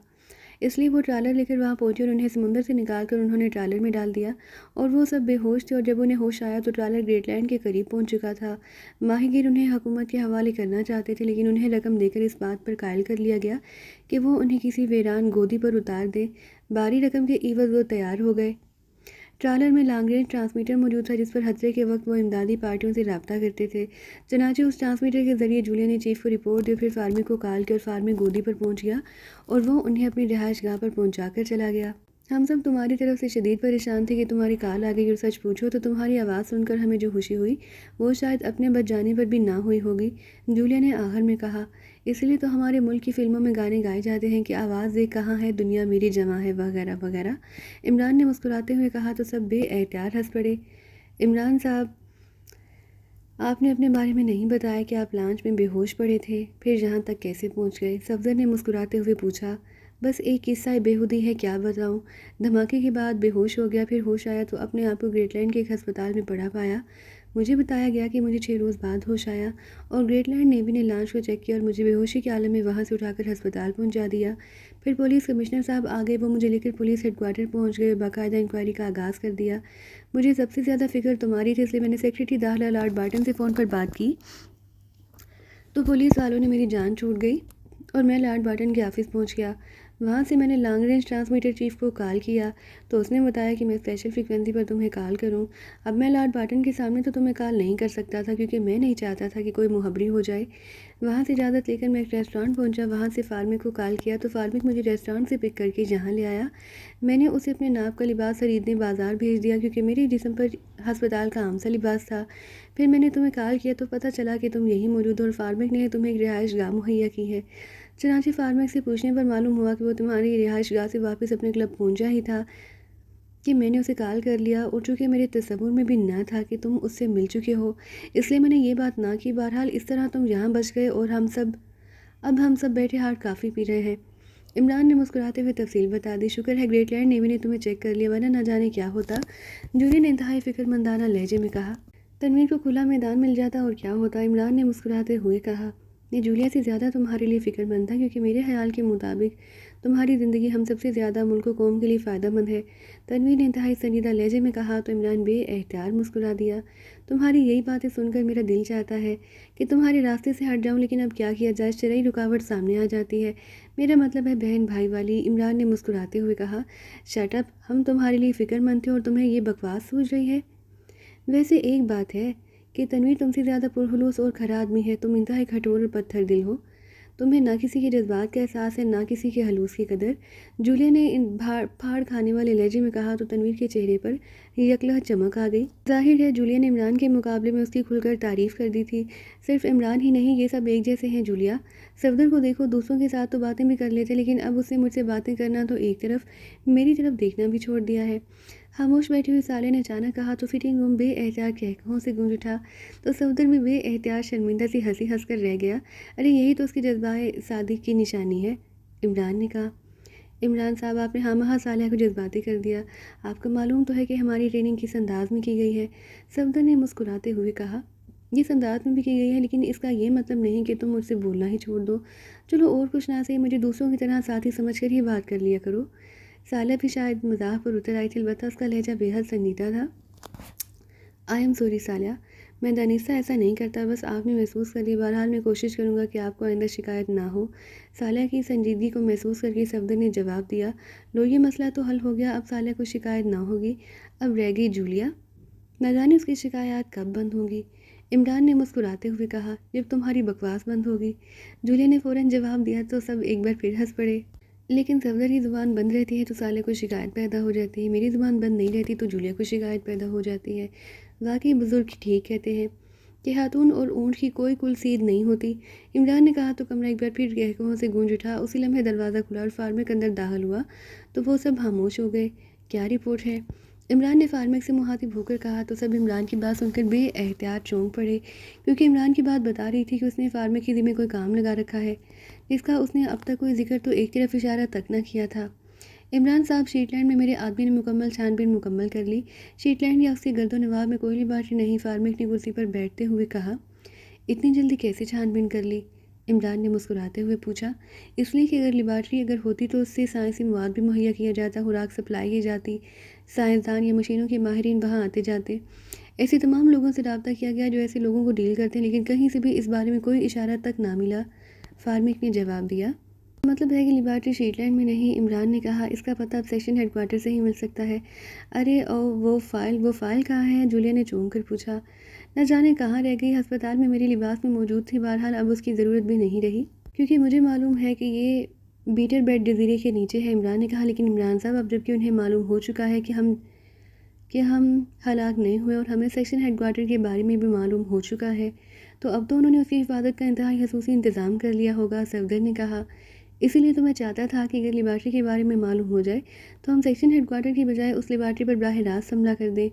اس لیے وہ ٹرالر لے کر وہاں پہنچے اور انہیں سمندر سے نکال کر انہوں نے ٹرالر میں ڈال دیا اور وہ سب بے ہوش تھے، اور جب انہیں ہوش آیا تو ٹرالر گریٹ لینڈ کے قریب پہنچ چکا تھا۔ ماہی گیر انہیں حکومت کے حوالے کرنا چاہتے تھے، لیکن انہیں رقم دے کر اس بات پر قائل کر لیا گیا کہ وہ انہیں کسی ویران گودی پر اتار دیں۔ باری رقم کے عوض وہ تیار ہو گئے۔ ٹرالر میں لانگ رینج ٹرانسمیٹر موجود تھا جس پر خطرے کے وقت وہ امدادی پارٹیوں سے رابطہ کرتے تھے، چنانچہ اس ٹرانسمیٹر کے ذریعے جولیا نے چیف کو رپورٹ دی اور پھر فارمی کو کال کیا اور فارمی گودی پر پہنچ گیا اور وہ انہیں اپنی رہائش گاہ پر پہنچا کر چلا گیا۔ ہم سب تمہاری طرف سے شدید پریشان تھے کہ تمہاری کال آ گئی، اور سچ پوچھو تو تمہاری آواز سن کر ہمیں جو خوشی ہوئی وہ شاید اپنے بچ جانے پر بھی نہ ہوئی ہوگی، جولیا نے آخر میں کہا۔ اس لیے تو ہمارے ملک کی فلموں میں گانے گائے جاتے ہیں کہ آواز دے کہاں ہے دنیا میری جمع ہے، وغیرہ وغیرہ، عمران نے مسکراتے ہوئے کہا تو سب بے احتیاط ہنس پڑے۔ عمران صاحب، آپ نے اپنے بارے میں نہیں بتایا کہ آپ لانچ میں بے ہوش پڑے تھے، پھر یہاں تک کیسے پہنچ گئے؟ صفدر نے مسکراتے ہوئے پوچھا۔ بس ایک قصہ بےہودی ہے، کیا بتاؤں؟ دھماکے کے بعد بے ہوش ہو گیا، پھر ہوش آیا تو اپنے آپ کو گریٹ لینڈ کے ایک ہسپتال میں پڑا پایا۔ مجھے بتایا گیا کہ مجھے 6 روز بعد ہوش آیا اور گریٹ لینڈ نیوی نے لانچ کو چیک کیا اور مجھے بے ہوشی کے عالم میں وہاں سے اٹھا کر ہسپتال پہنچا دیا۔ پھر پولیس کمشنر صاحب آ گئے، وہ مجھے لے کر پولیس ہیڈ کوارٹر پہنچ گئے، باقاعدہ انکوائری کا آغاز کر دیا۔ مجھے سب سے زیادہ فکر تمہاری تھی، اس لیے میں نے سیکریٹری داخلہ لارڈ بارٹن سے فون پر بات کی تو پولیس والوں نے میری جان چھوٹ گئی اور میں لارڈ بارٹن کے آفس پہنچ گیا۔ وہاں سے میں نے لانگ رینج ٹرانسمیٹر چیف کو کال کیا تو اس نے بتایا کہ میں اسپیشل فریکوینسی پر تمہیں کال کروں۔ اب میں لارڈ بارٹن کے سامنے تو تمہیں کال نہیں کر سکتا تھا کیونکہ میں نہیں چاہتا تھا کہ کوئی مخبری ہو جائے۔ وہاں سے اجازت لے کر میں ایک ریسٹورانٹ پہنچا، وہاں سے فارمک کو کال کیا تو فارمک مجھے ریسٹورانٹ سے پک کر کے یہاں لے آیا۔ میں نے اسے اپنے ناپ کا لباس خریدنے بازار بھیج دیا کیونکہ میرے جسم پر ہسپتال کا عام سا لباس تھا۔ پھر میں نے تمہیں کال کیا تو پتہ چلا کہ تم یہیں موجود ہو اور فارمک نے تمہیں ایک رہائش گاہ مہیا کی ہے۔ چنانچہ فارمک سے پوچھنے پر معلوم ہوا کہ وہ تمہاری رہائش گاہ سے واپس اپنے کلب پہنچا ہی تھا کہ میں نے اسے کال کر لیا اور چونکہ میرے تصور میں بھی نہ تھا کہ تم اس سے مل چکے ہو، اس لیے میں نے یہ بات نہ کی۔ بہرحال اس طرح تم یہاں بچ گئے اور اب ہم سب بیٹھے ہاتھ کافی پی رہے ہیں۔ عمران نے مسکراتے ہوئے تفصیل بتا دی۔ شکر ہے گریٹ لینڈ نیوی نے تمہیں چیک کر لیا، ورنہ نہ جانے کیا ہوتا، جولی نے انتہائی فکر مندانہ لہجے میں کہا۔ تنویر کو کھلا میدان مل جاتا اور کیا ہوتا، عمران نے مسکراتے ہوئے کہا۔ یہ جولیا سے زیادہ تمہارے لیے فکر مند تھا کیونکہ میرے خیال کے مطابق تمہاری زندگی ہم سب سے زیادہ ملک و قوم کے لیے فائدہ مند ہے، تنویر نے انتہائی سنجیدہ لہجے میں کہا تو عمران بے اختیار مسکرا دیا۔ تمہاری یہی باتیں سن کر میرا دل چاہتا ہے کہ تمہارے راستے سے ہٹ جاؤں، لیکن اب کیا کیا جائے، شرعی رکاوٹ سامنے آ جاتی ہے۔ میرا مطلب ہے بہن بھائی والی، عمران نے مسکراتے ہوئے کہا۔ شٹ اپ، ہم تمہارے لیے فکر مند تھے اور تمہیں یہ بکواس سوچ رہی ہے۔ ویسے ایک بات ہے کہ تنویر تم سے زیادہ پرخلوص اور کھرا آدمی ہے، تم انتہائی کھٹور اور پتھر دل ہو، تمہیں نہ کسی کے جذبات کا احساس ہے نہ کسی کے خلوص کی قدر، جولیا نے پھاڑ کھانے والے لہجے میں کہا تو تنویر کے چہرے پر یکلہ چمک آ گئی۔ ظاہر ہے جولیا نے عمران کے مقابلے میں اس کی کھل کر تعریف کر دی تھی۔ صرف عمران ہی نہیں، یہ سب ایک جیسے ہیں جولیا۔ صفدر کو دیکھو، دوسروں کے ساتھ تو باتیں بھی کر لیتے لیکن اب اس نے مجھ سے باتیں کرنا تو ایک طرف، میری طرف دیکھنا بھی چھوڑ دیا ہے۔ خاموش بیٹھی ہوئی سالے نے اچانک کہا تو فٹنگ روم بے احتیاط قہقہوں سے گونج اٹھا تو صفدر بھی بے احتیاط شرمندہ سی ہنسی ہنس کر رہ گیا۔ ارے یہی تو اس کی جذبۂ صادق کی نشانی ہے، عمران نے کہا۔ عمران صاحب، آپ نے ہاں مہا صالحہ کو جذباتی کر دیا، آپ کو معلوم تو ہے کہ ہماری ٹریننگ کس انداز میں کی گئی ہے، صفدر نے مسکراتے ہوئے کہا۔ جس انداز میں بھی کی گئی ہے لیکن اس کا یہ مطلب نہیں کہ تم مجھ سے بولنا ہی چھوڑ دو، چلو اور کچھ نہ صحیح مجھے دوسروں کی طرح ساتھی سمجھ کر ہی بات کر لیا کرو۔ سالہ بھی شاید مزاح پر اتر آئی تھی، البتہ اس کا لہجہ بے حد سنجیدہ تھا۔ آئی ایم سوری سالیہ، میں دانستہ ایسا نہیں کرتا، بس آپ نے محسوس کر لیا، بہرحال میں کوشش کروں گا کہ آپ کو آئندہ شکایت نہ ہو۔ سالیہ کی سنجیدگی کو محسوس کر کے صفدر نے جواب دیا۔ لو، یہ مسئلہ تو حل ہو گیا، اب سالیہ کو شکایت نہ ہوگی، اب رہ گئی جولیا، نہ جانے اس کی شکایات کب بند ہوں گی، عمران نے مسکراتے ہوئے کہا۔ جب تمہاری بکواس بند ہوگی، جولیا نے فوراً جواب دیا تو سب ایک بار پھر ہنس پڑے۔ لیکن صفدر کی زبان بند رہتی ہے تو سالے کو شکایت پیدا ہو جاتی ہے، میری زبان بند نہیں رہتی تو جولیا کو شکایت پیدا ہو جاتی ہے۔ واقعی بزرگ ٹھیک کہتے ہیں کہ خاتون اور اونٹ کی کوئی کل سید نہیں ہوتی، عمران نے کہا تو کمرہ ایک بار پھر قہقہوں سے گونج اٹھا۔ اسی لمحے دروازہ کھلا اور فارمک اندر داخل ہوا تو وہ سب خاموش ہو گئے۔ کیا رپورٹ ہے، عمران نے فارمک سے مخاطب ہو کر کہا تو سب عمران کی بات سن کر بے احتیاط چونک پڑے کیونکہ عمران کی بات بتا رہی تھی کہ اس نے فارمک کے ذمہ کوئی کام لگا رکھا ہے جس کا اس نے اب تک کوئی ذکر تو ایک طرف اشارہ تک نہ کیا تھا۔ عمران صاحب، شیٹ لینڈ میں میرے آدمی نے مکمل چھان بین مکمل کر لی، شیٹ لینڈ یا اس کے گرد و نواح میں کوئی لیبارٹری نہیں، فارمک نے کرسی پر بیٹھتے ہوئے کہا۔ اتنی جلدی کیسے چھان بین کر لی، عمران نے مسکراتے ہوئے پوچھا۔ اس لیے کہ اگر لیبارٹری اگر ہوتی تو اس سے سائنسی مواد بھی مہیا کیا جاتا، خوراک سپلائی کی جاتی، سائنسدان یا مشینوں کے ماہرین وہاں آتے جاتے، ایسے تمام لوگوں سے رابطہ کیا گیا جو ایسے لوگوں کو ڈیل کرتے ہیں، لیکن کہیں سے بھی اس بارے میں کوئی اشارہ تک نہ ملا، فارمک نے جواب دیا۔ مطلب ہے کہ لیبارٹری شیٹ لینڈ میں نہیں، عمران نے کہا۔ اس کا پتہ اب سیکشن ہیڈ کوارٹر سے ہی مل سکتا ہے۔ ارے وہ فائل کہاں ہے، جولیا نے چونک کر پوچھا۔ نہ جانے کہاں رہ گئی، ہسپتال میں میرے لباس میں موجود تھی، بہرحال اب اس کی ضرورت بھی نہیں رہی کیونکہ مجھے معلوم ہے کہ یہ بیٹر بیڈ جزیرے کے نیچے ہے، عمران نے کہا۔ لیکن عمران صاحب، اب جبکہ انہیں معلوم ہو چکا ہے کہ ہم ہلاک نہیں ہوئے اور ہمیں سیکشن ہیڈ کوارٹر کے بارے میں بھی معلوم ہو چکا ہے تو اب تو انہوں نے اس کی حفاظت کا انتہائی خصوصی انتظام کر لیا ہوگا، صفدر نے کہا۔ اسی لیے تو میں چاہتا تھا کہ اگر لیبارٹری کے بارے میں معلوم ہو جائے تو ہم سیکشن ہیڈ کوارٹر کی بجائے اس لیبارٹری پر براہ راست حملہ کر دیں۔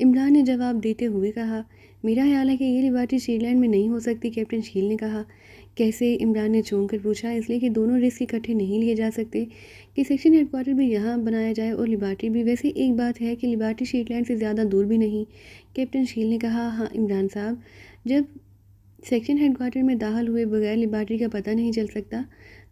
عمران نے جواب دیتے ہوئے کہا۔ میرا خیال ہے کہ یہ لیبارٹری شیڈ لینڈ میں نہیں ہو سکتی، کیپٹن شیل نے کہا۔ کیسے؟ عمران نے چونک کر پوچھا۔ اس لیے کہ دونوں رسک اکٹھے نہیں لیے جا سکتے کہ سیکشن ہیڈ کوارٹر بھی یہاں بنایا جائے اور لیبارٹری بھی۔ ویسے ایک بات ہے کہ لیبارٹری شیڈ لینڈ سے زیادہ دور بھی نہیں، کیپٹن شیل نے کہا۔ ہاں عمران صاحب، جب سیکشن ہیڈ کوارٹر میں داخل ہوئے بغیر لیبارٹری کا پتہ نہیں چل سکتا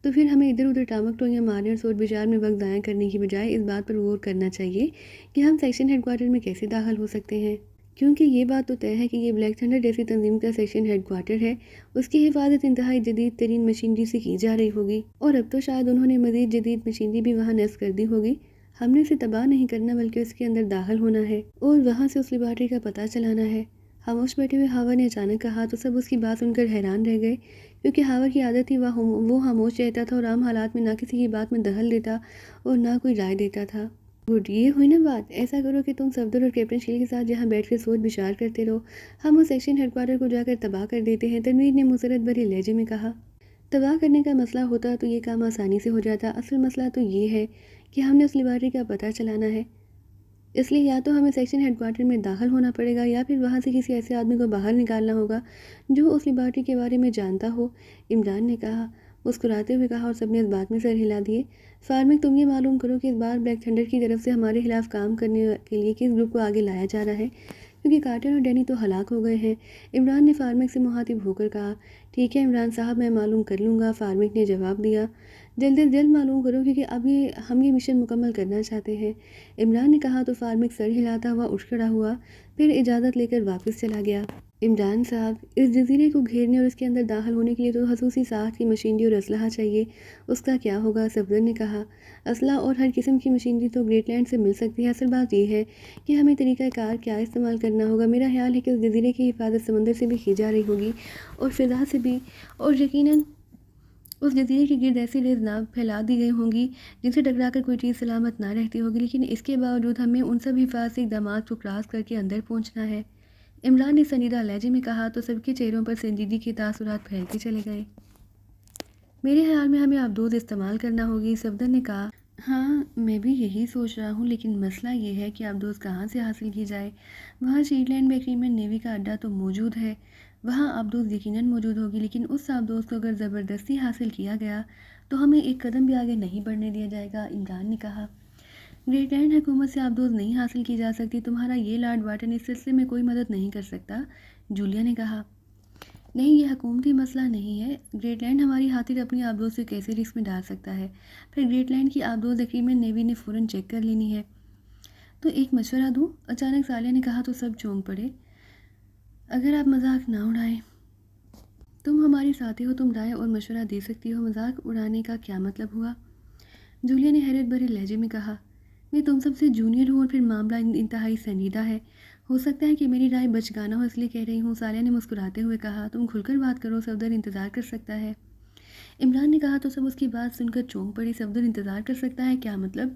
تو پھر ہمیں ادھر ادھر ٹامک ٹوئیاں مارنے اور سوچ بچار میں وقت ضائع کرنے کی بجائے اس بات پر غور کرنا چاہیے کہ ہم سیکشن ہیڈ کوارٹر میں کیسے داخل ہو سکتے ہیں، کیونکہ یہ بات تو طے ہے کہ یہ بلیک تھنڈر جیسی تنظیم کا سیکشن ہیڈ کوارٹر ہے۔ اس کی حفاظت انتہائی جدید ترین مشینری سے کی جا رہی ہوگی، اور اب تو شاید انہوں نے مزید جدید مشینری بھی وہاں نصب کر دی ہوگی۔ ہم نے اسے تباہ نہیں کرنا بلکہ اس کے اندر داخل ہونا ہے اور وہاں سے اس لیبارٹری کا پتہ چلانا ہے۔ خاموش بیٹھے ہوئے ہاور نے اچانک کہا تو سب اس کی بات سن کر حیران رہ گئے، کیونکہ ہاور کی عادت تھی وہ خاموش رہتا تھا اور عام حالات میں نہ کسی کی بات میں دخل دیتا اور نہ کوئی رائے دیتا تھا۔ گڈ، یہ ہوئی نا بات۔ ایسا کرو کہ تم صفدر اور کیپٹن شیل کے ساتھ یہاں بیٹھ کر سوچ بچار کرتے رہو، ہم اس سیکشن ہیڈ کوارٹر کو جا کر تباہ کر دیتے ہیں، تنویر نے مسرت بھرے لہجے میں کہا۔ تباہ کرنے کا مسئلہ ہوتا تو یہ کام آسانی سے ہو جاتا، اصل مسئلہ تو یہ ہے کہ ہم نے اس لیبارٹری کا پتہ چلانا ہے، اس لیے یا تو ہمیں سیکشن ہیڈ کوارٹر میں داخل ہونا پڑے گا یا پھر وہاں سے کسی ایسے آدمی کو باہر نکالنا ہوگا جو اس لیبارٹری کے بارے میں جانتا ہو، عمران نے کہا، مسکراتے ہوئے کہا، اور سب نے اس بات میں سر ہلا دیے۔ فارمک، تم یہ معلوم کرو کہ اس بار بلیک تھنڈر کی طرف سے ہمارے خلاف کام کرنے کے لیے کس گروپ کو آگے لایا جا رہا ہے، کیونکہ کارٹر اور ڈینی تو ہلاک ہو گئے ہیں۔ عمران نے فارمک سے مخاطب ہو کر کہا۔ ٹھیک ہے عمران صاحب، میں معلوم کر لوں گا، فارمک نے جواب دیا۔ جلد از جلد معلوم کرو کیونکہ اب ہم یہ مشن مکمل کرنا چاہتے ہیں، عمران نے کہا تو فارمک سر ہلاتا ہوا اٹھ کھڑا ہوا، پھر اجازت لے کر واپس چلا گیا۔ عمران صاحب، اس جزیرے کو گھیرنے اور اس کے اندر داخل ہونے کے لیے تو خصوصی ساخت کی مشینری اور اسلحہ چاہیے، اس کا کیا ہوگا؟ صفدر نے کہا۔ اسلحہ اور ہر قسم کی مشینری تو گریٹ لینڈ سے مل سکتی ہے، اصل بات یہ ہے کہ ہمیں طریقہ کار کیا استعمال کرنا ہوگا۔ میرا خیال ہے کہ اس جزیرے کی حفاظت سمندر سے بھی کی جا رہی ہوگی اور فضا سے بھی، اور یقیناً اس جزیرے کے گرد ایسی ریز ناو پھیلا دی گئی ہوں گی جن سے ٹکرا کر کوئی چیز سلامت نہ رہتی ہوگی، لیکن اس کے باوجود ہمیں ان سب حفاظتی اقدامات کو کراس کر کے اندر پہنچنا ہے، عمران نے سنجیدہ لہجے میں کہا تو سب کے چہروں پر سنجیدگی کے تاثرات پھیلتے چلے گئے۔ میرے خیال میں ہمیں آبدوز استعمال کرنا ہوگی، صفدر نے کہا۔ ہاں میں بھی یہی سوچ رہا ہوں، لیکن مسئلہ یہ ہے کہ آبدوز کہاں سے حاصل کی جائے؟ وہاں شیڈ لینڈ میں کریمن نیوی کا اڈہ تو موجود ہے، وہاں آبدوز یقیناً موجود ہوگی، لیکن اس آبدوز کو اگر زبردستی حاصل کیا گیا تو ہمیں ایک قدم بھی آگے نہیں بڑھنے دیا جائے گا، عمران نے کہا۔ گریٹ لینڈ حکومت سے آبدوز نہیں حاصل کی جا سکتی، تمہارا یہ لارڈ واٹن اس سلسلے میں کوئی مدد نہیں کر سکتا، جولیا نے کہا۔ نہیں، یہ حکومتی مسئلہ نہیں ہے، گریٹ لینڈ ہماری خاطر اپنی آبدوز سے کیسے رسک میں ڈال سکتا ہے؟ پھر گریٹ لینڈ کی آبدوز کریمن نیوی نے فوراً چیک کر لینی ہے۔ تو ایک مشورہ دوں، اچانک سالیہ نے کہا تو سب چونک پڑے۔ اگر آپ مذاق نہ اڑائیں، تم ہماری ساتھی ہو، تم رائے اور مشورہ دے سکتی ہو، مذاق اڑانے کا کیا مطلب ہوا؟ جولیا نے حیرت بھرے لہجے میں کہا۔ میں تم سب سے جونیئر ہوں اور پھر معاملہ انتہائی سنجیدہ ہے، ہو سکتا ہے کہ میری رائے بچگانہ ہو اس لیے کہہ رہی ہوں، سالیہ نے مسکراتے ہوئے کہا۔ تم کھل کر بات کرو، صفدر انتظار کر سکتا ہے، عمران نے کہا تو سب اس کی بات سن کر چونک پڑی۔ صفدر انتظار کر سکتا ہے، کیا مطلب؟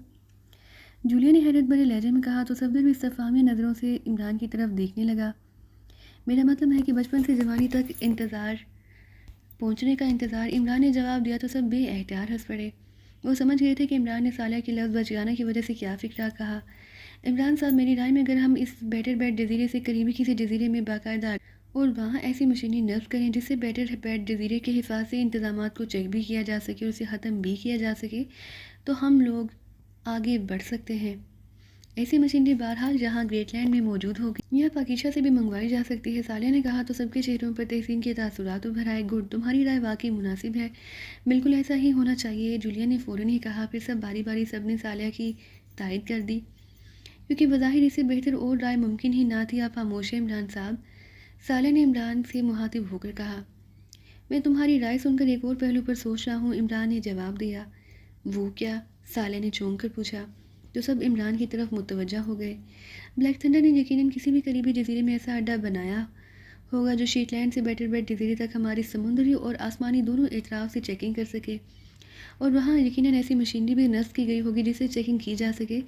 جولیا نے حیرت بھرے لہجے میں کہا تو صفدر بھی استفہامیہ نظروں سے عمران کی طرف دیکھنے لگا۔ میرا مطلب ہے کہ بچپن سے جوانی تک پہنچنے کا انتظار، عمران نے جواب دیا تو سب بے احتیاط ہنس پڑے، وہ سمجھ گئے تھے کہ عمران نے سالیہ کے لفظ بچگانہ کی وجہ سے کیا فکرہ کہا۔ عمران صاحب، میری رائے میں اگر ہم اس بیٹر بیٹ جزیرے سے قریبی کسی جزیرے میں باقاعدہ اور وہاں ایسی مشینری نصب کریں جس سے بیٹر بیٹ جزیرے کے حفاظتی انتظامات کو چیک بھی کیا جا سکے اور اسے ختم بھی کیا جا سکے تو ہم لوگ آگے بڑھ سکتے ہیں۔ ایسی مشینری بہرحال جہاں گریٹ لینڈ میں موجود ہوگی یا پاکیزہ سے بھی منگوائی جا سکتی ہے، سالیہ نے کہا تو سب کے چہروں پر تحسین کے تاثرات ابھر آئے۔ گڈ، تمہاری رائے واقعی مناسب ہے، بالکل ایسا ہی ہونا چاہیے، جولیا نے فوراً ہی کہا۔ پھر سب باری باری سب نے سالیہ کی تائید کر دی، کیونکہ بظاہر اس سے بہتر اور رائے ممکن ہی نہ تھی۔ آپ خاموش ہیں عمران صاحب، سالیہ نے عمران سے مخاطب ہو کر کہا۔ میں تمہاری رائے سن کر ایک اور پہلو پر سوچ رہا ہوں، عمران نے جواب دیا۔ وہ کیا؟ سالیہ نے چونک کر پوچھا، تو سب عمران کی طرف متوجہ ہو گئے۔ بلیک تھنڈر نے یقیناً کسی بھی قریبی جزیرے میں ایسا اڈہ بنایا ہوگا جو شیٹ لینڈ سے بیٹر بیٹ جزیرے تک ہماری سمندری اور آسمانی دونوں اطراف سے چیکنگ کر سکے، اور وہاں یقیناً ایسی مشینری بھی نصب کی گئی ہوگی جس سے چیکنگ کی جا سکے۔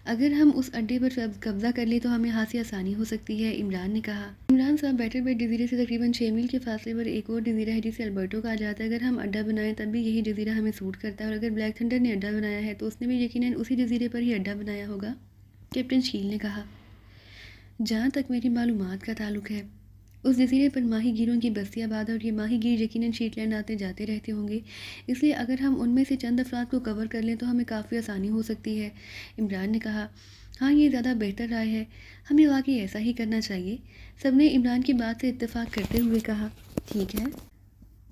اگر ہم اس اڈے پر قبضہ کر لیں تو ہمیں حاصل آسانی ہو سکتی ہے، عمران نے کہا۔ عمران صاحب، بیٹر بیٹ جزیرے سے تقریباً 6 میل کے فاصلے پر ایک اور جزیرہ ہے جسے البرٹو کہا جاتا ہے، اگر ہم اڈہ بنائیں تب بھی یہی جزیرہ ہمیں سوٹ کرتا ہے، اور اگر بلیک تھنڈر نے اڈہ بنایا ہے تو اس نے بھی یقیناً اسی جزیرے پر ہی اڈہ بنایا ہوگا، کیپٹن شیل نے کہا۔ جہاں تک میری معلومات کا تعلق ہے اس جزیرے پر ماہی گیروں کی بستی آباد ہے اور یہ ماہی گیر یقیناً شیٹ لینڈ آتے جاتے رہتے ہوں گے، اس لیے اگر ہم ان میں سے چند افراد کو کور کر لیں تو ہمیں کافی آسانی ہو سکتی ہے۔ عمران نے کہا، ہاں یہ زیادہ بہتر رائے ہے، ہمیں واقعی ایسا ہی کرنا چاہیے۔ سب نے عمران کی بات سے اتفاق کرتے ہوئے کہا، ٹھیک ہے،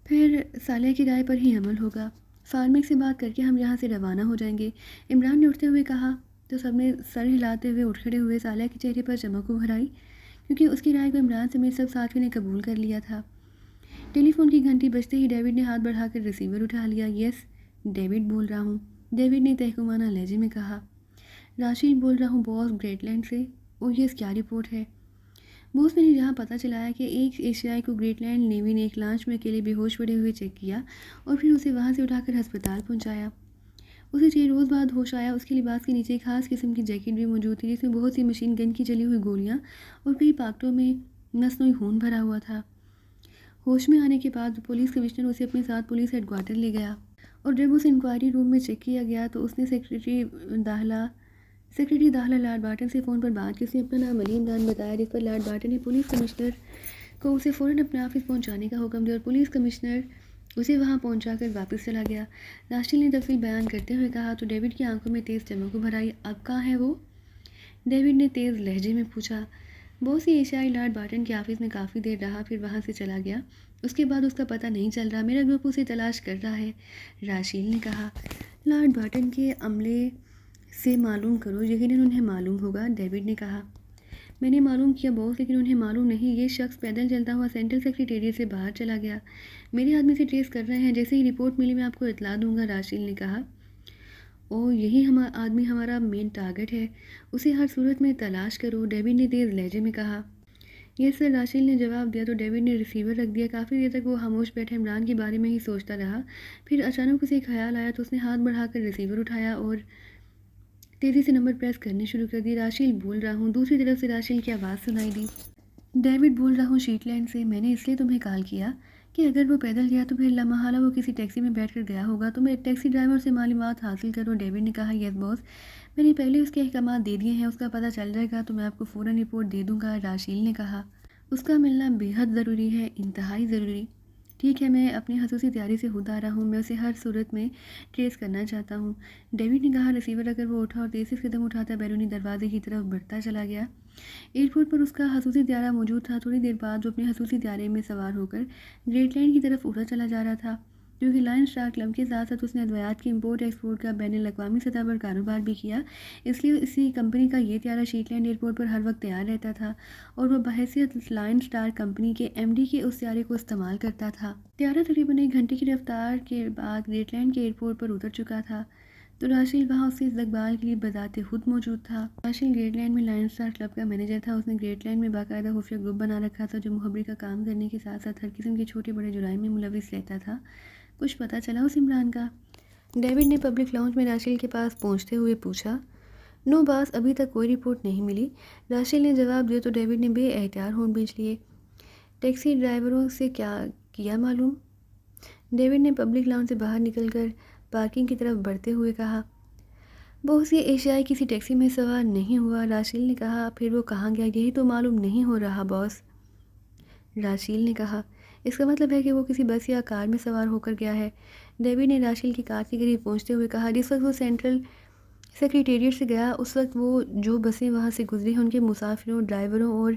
پھر صالح کی رائے پر ہی عمل ہوگا۔ فارمنگ سے بات کر کے ہم یہاں سے روانہ ہو جائیں گے، عمران نے اٹھتے ہوئے کہا۔ تو سب نے سر ہلاتے ہوئے اٹھ کھڑے ہوئے صالح کے چہرے پر چمک ابھر آئی، کیونکہ اس کی رائے کو عمران سمیت سب ساتھیوں نے قبول کر لیا تھا۔ ٹیلی فون کی گھنٹی بجتے ہی ڈیوڈ نے ہاتھ بڑھا کر ریسیور اٹھا لیا۔ یس، ڈیوڈ بول رہا ہوں، ڈیوڈ نے تحکمانہ لہجے میں کہا۔ راشیل بول رہا ہوں باس، گریٹ لینڈ سے۔ اور یس، کیا رپورٹ ہے؟ بوس نے جہاں پتہ چلا کہ ایک ایشیائی کو گریٹ لینڈ نیوی نے ایک لانچ میں اکیلے بے ہوش پڑے ہوئے چیک کیا اور پھر اسے وہاں سے اٹھا کر ہسپتال پہنچایا۔ اسے 6 روز بعد ہوش آیا۔ اس کے لباس کے نیچے ایک خاص قسم کی جیکٹ بھی موجود تھی جس میں بہت سی مشین گن کی جلی ہوئی گولیاں اور کئی پاکٹوں میں مصنوعی خون بھرا ہوا تھا۔ ہوش میں آنے کے بعد پولیس کمشنر اسے اپنے ساتھ پولیس ہیڈ کوارٹر لے گیا اور جب اسے انکوائری روم میں چیک کیا گیا تو اس نے سیکرٹری داخلہ لارڈ بارٹن سے فون پر بات کی۔ اس نے اپنا نام علی عمران بتایا، جس پر لارڈ بارٹن نے پولیس کمشنر کو اسے فوراً اپنے آفس پہنچانے کا حکم دیا اور پولیس کمشنر اسے وہاں پہنچا کر واپس چلا گیا۔ راشیل نے تفصیل بیان کرتے ہوئے کہا تو ڈیوڈ کی آنکھوں میں تیز چمک ابھر آئی۔ اب کہاں ہے وہ؟ ڈیوڈ نے تیز لہجے میں پوچھا۔ بہت ہی ایشیائی لارڈ بارٹن کے آفس میں کافی دیر رہا، پھر وہاں سے چلا گیا۔ اس کے بعد اس کا پتہ نہیں چل رہا، میرا گروپ اسے تلاش کر رہا ہے، راشیل نے کہا۔ لارڈ بارٹن کے عملے سے معلوم کرو، یقیناً انہیں معلوم ہوگا، ڈیوڈ نے کہا۔ میں نے معلوم کیا باس، لیکن انہیں معلوم نہیں۔ یہ شخص پیدل چلتا ہوا سینٹرل سیکریٹریٹ سے باہر چلا گیا۔ میرے آدمی سے ٹریس کر رہے ہیں، جیسے ہی رپورٹ ملی میں آپ کو اطلاع دوں گا، راشیل نے کہا۔ او، یہی آدمی ہمارا مین ٹارگٹ ہے، اسے ہر صورت میں تلاش کرو، ڈیوڈ نے تیز لہجے میں کہا۔ یس سر، راشیل نے جواب دیا تو ڈیوڈ نے ریسیور رکھ دیا۔ کافی دیر تک وہ خاموش بیٹھا عمران کے بارے میں ہی سوچتا رہا، پھر اچانک اسے خیال آیا تو اس نے ہاتھ بڑھا کر ریسیور اٹھایا اور تیزی سے نمبر پریس کرنے شروع کر دی۔ راشیل بول رہا ہوں، دوسری طرف سے راشیل کی آواز سنائی دی۔ ڈیوڈ بول رہا ہوں شیٹ لینڈ سے، میں نے اس لیے تمہیں کال کیا کہ اگر وہ پیدل گیا تو پھر لامحالہ وہ کسی ٹیکسی میں بیٹھ کر گیا ہوگا، تو میں ٹیکسی ڈرائیور سے معلومات حاصل کرو، ڈیوڈ نے کہا۔ یس باس، میں نے پہلے اس کے احکامات دے دیے ہیں، اس کا پتہ چل جائے گا تو میں آپ کو فوراً رپورٹ دے دوں گا، راشیل نے کہا۔ اس کا ملنا بے حد ضروری ہے، انتہائی ضروری۔ ٹھیک ہے، میں اپنی خصوصی تیاری سے خود آ رہا ہوں، میں اسے ہر صورت میں ٹریس کرنا چاہتا ہوں، ڈیوڈ نے کہا۔ ریسیور رکھ کر وہ اٹھا اور تیزی سے قدم اٹھاتا بیرونی دروازے کی طرف بڑھتا چلا گیا۔ ایئرپورٹ پر اس کا خصوصی طیارہ موجود تھا۔ تھوڑی دیر بعد وہ اپنے خصوصی طیارے میں سوار ہو کر گریٹ لینڈ کی طرف اڑا چلا جا رہا تھا، کیونکہ لائن اسٹار کلب کے ساتھ ساتھ اس نے ادویات کی امپورٹ ایکسپورٹ کا بین الاقوامی سطح پر کاروبار بھی کیا، اس لیے اسی کمپنی کا یہ طیارہ شیٹ لینڈ ایئرپورٹ پر ہر وقت تیار رہتا تھا اور وہ بحیثیت لائن اسٹار کمپنی کے ایم ڈی کے اس طیارے کو استعمال کرتا تھا۔ طیارہ تقریباً 1 گھنٹے کی رفتار کے بعد گریٹ لینڈ کے ایئرپورٹ پر اتر چکا تھا، تو راشیل وہاں اس کے استقبال کے لیے بذات خود موجود تھا۔ راشیل گریٹ لینڈ میں لائن اسٹار کلب کا مینیجر تھا۔ اس نے گریٹ لینڈ میں باقاعدہ خفیہ گروپ بنا رکھا تھا جو مخبری کا کام کرنے کے ساتھ ساتھ ہر قسم کے چھوٹے بڑے جرائم میں ملوث رہتا تھا۔ کچھ پتہ چلا اس عمران کا؟ ڈیوڈ نے پبلک لاؤنج میں راشیل کے پاس پہنچتے ہوئے پوچھا۔ نو باس، ابھی تک کوئی رپورٹ نہیں ملی، راشیل نے جواب دیا تو ڈیوڈ نے بے احتیاط ہونٹ بھینچ لیے۔ ٹیکسی ڈرائیوروں سے کیا معلوم؟ ڈیوڈ نے پبلک لاؤنج سے باہر نکل کر پارکنگ کی طرف بڑھتے ہوئے کہا۔ بہت سی ایشیائی کسی ٹیکسی میں سوار نہیں ہوا، راشیل نے کہا۔ پھر وہ کہاں گیا یہی تو معلوم نہیں ہو رہا باس، راشیل نے کہا۔ اس کا مطلب ہے کہ وہ کسی بس یا کار میں سوار ہو کر گیا ہے، ڈیوڈ نے راشیل کی کار کے قریب پہنچتے ہوئے کہا۔ جس وقت وہ سینٹرل سیکریٹریٹ سے گیا اس وقت وہ جو بسیں وہاں سے گزری ہیں ان کے مسافروں، ڈرائیوروں اور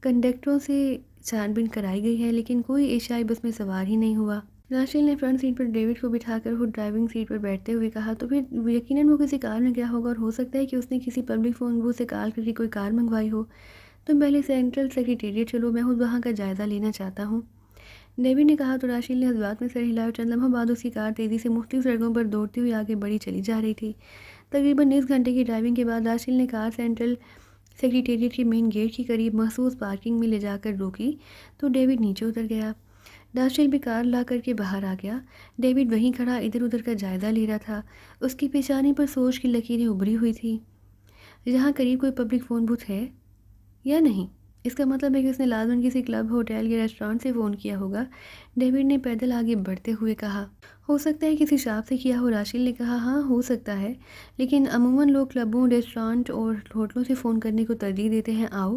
کنڈکٹروں سے چھان بین کرائی گئی ہے، لیکن کوئی ایشیائی بس میں سوار ہی نہیں ہوا، راشیل نے فرنٹ سیٹ پر ڈیوڈ کو بٹھا کر خود ڈرائیونگ سیٹ پر بیٹھتے ہوئے کہا۔ تو پھر یقیناً وہ کسی کار میں گیا ہوگا اور ہو سکتا ہے کہ اس نے کسی پبلک فون بوتھ سے کال کر کے کوئی کار منگوائی ہو۔ تم پہلے سینٹرل سیکریٹریٹ چلو، میں خود وہاں کا جائزہ لینا چاہتا ہوں، ڈیوڈ نے کہا۔ تو راشیل نے حضرات میں سر ہلایا اور چند لمحوں بعد اس کی کار تیزی سے مختلف سڑکوں پر دوڑتی ہوئی آگے بڑھی چلی جا رہی تھی۔ تقریباً 1 گھنٹے کی ڈرائیونگ کے بعد راشیل نے کار سینٹرل سیکریٹریٹ کے مین گیٹ کے قریب مخصوص پارکنگ میں لے جا کر روکی تو ڈیوڈ نیچے اتر گیا۔ راشیل بھی کار لا کر کے باہر آ گیا۔ ڈیوڈ وہیں کھڑا ادھر ادھر کا جائزہ لے رہا تھا، اس کی پیشانی پر سوچ کی لکیریں ابھری ہوئی تھیں۔ یہاں قریب کوئی پبلک فون بوتھ ہے یا نہیں؟ اس کا مطلب ہے کہ اس نے لازماً کسی کلب، ہوٹل یا ریسٹورانٹ سے فون کیا ہوگا، ڈیوڈ نے پیدل آگے بڑھتے ہوئے کہا۔ ہو سکتا ہے کسی شاپ سے کیا ہو، راشیل نے کہا۔ ہاں ہو سکتا ہے، لیکن عموماً لوگ کلبوں، ریسٹورانٹ اور ہوٹلوں سے فون کرنے کو ترجیح دیتے ہیں۔ آؤ،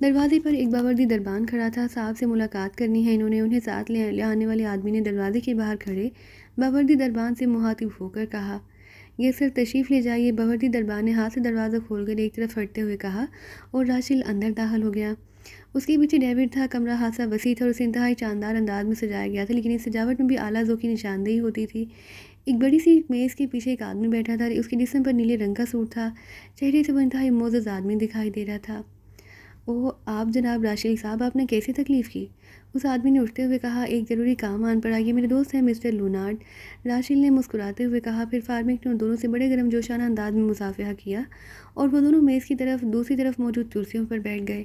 دروازے پر ایک باوردی دربان کھڑا تھا۔ صاحب سے ملاقات کرنی ہے انہیں ساتھ لے آنے والے آدمی نے دروازے کے باہر کھڑے باوردی دربان سے مخاطب ہو کر کہا، یہ سر تشریف لے جائیے۔ باوردی دربان نے ہاتھ سے دروازہ کھول کر ایک طرف ہٹتے ہوئے کہا اور راشل اندر داخل ہو گیا۔ اس کے پیچھے ڈیوڈ تھا۔ کمرہ خاصا وسیع تھا اور اسے انتہائی شاندار انداز میں سجایا گیا تھا، لیکن اس سجاوٹ میں بھی اعلیٰ ذوق کی نشاندہی ہوتی تھی۔ ایک بڑی سی میز کے پیچھے ایک آدمی بیٹھا تھا، اس کے جسم پر نیلے رنگ کا سوٹ تھا، چہرے سے وہ انتہائی معزز آدمی دکھائی دے رہا تھا۔ اوہ آپ جناب راشل صاحب، آپ نے کیسی تکلیف کی؟ اس آدمی نے اٹھتے ہوئے کہا، ایک ضروری کام آن پڑا، یہ میرے دوست ہیں مسٹر لونارڈ۔ راشل نے مسکراتے ہوئے کہا، پھر فارمنگ نے دونوں سے بڑے گرم جوشانہ انداز میں مصافحہ کیا اور وہ دونوں میز کی طرف دوسری طرف موجود کرسیوں پر بیٹھ گئے۔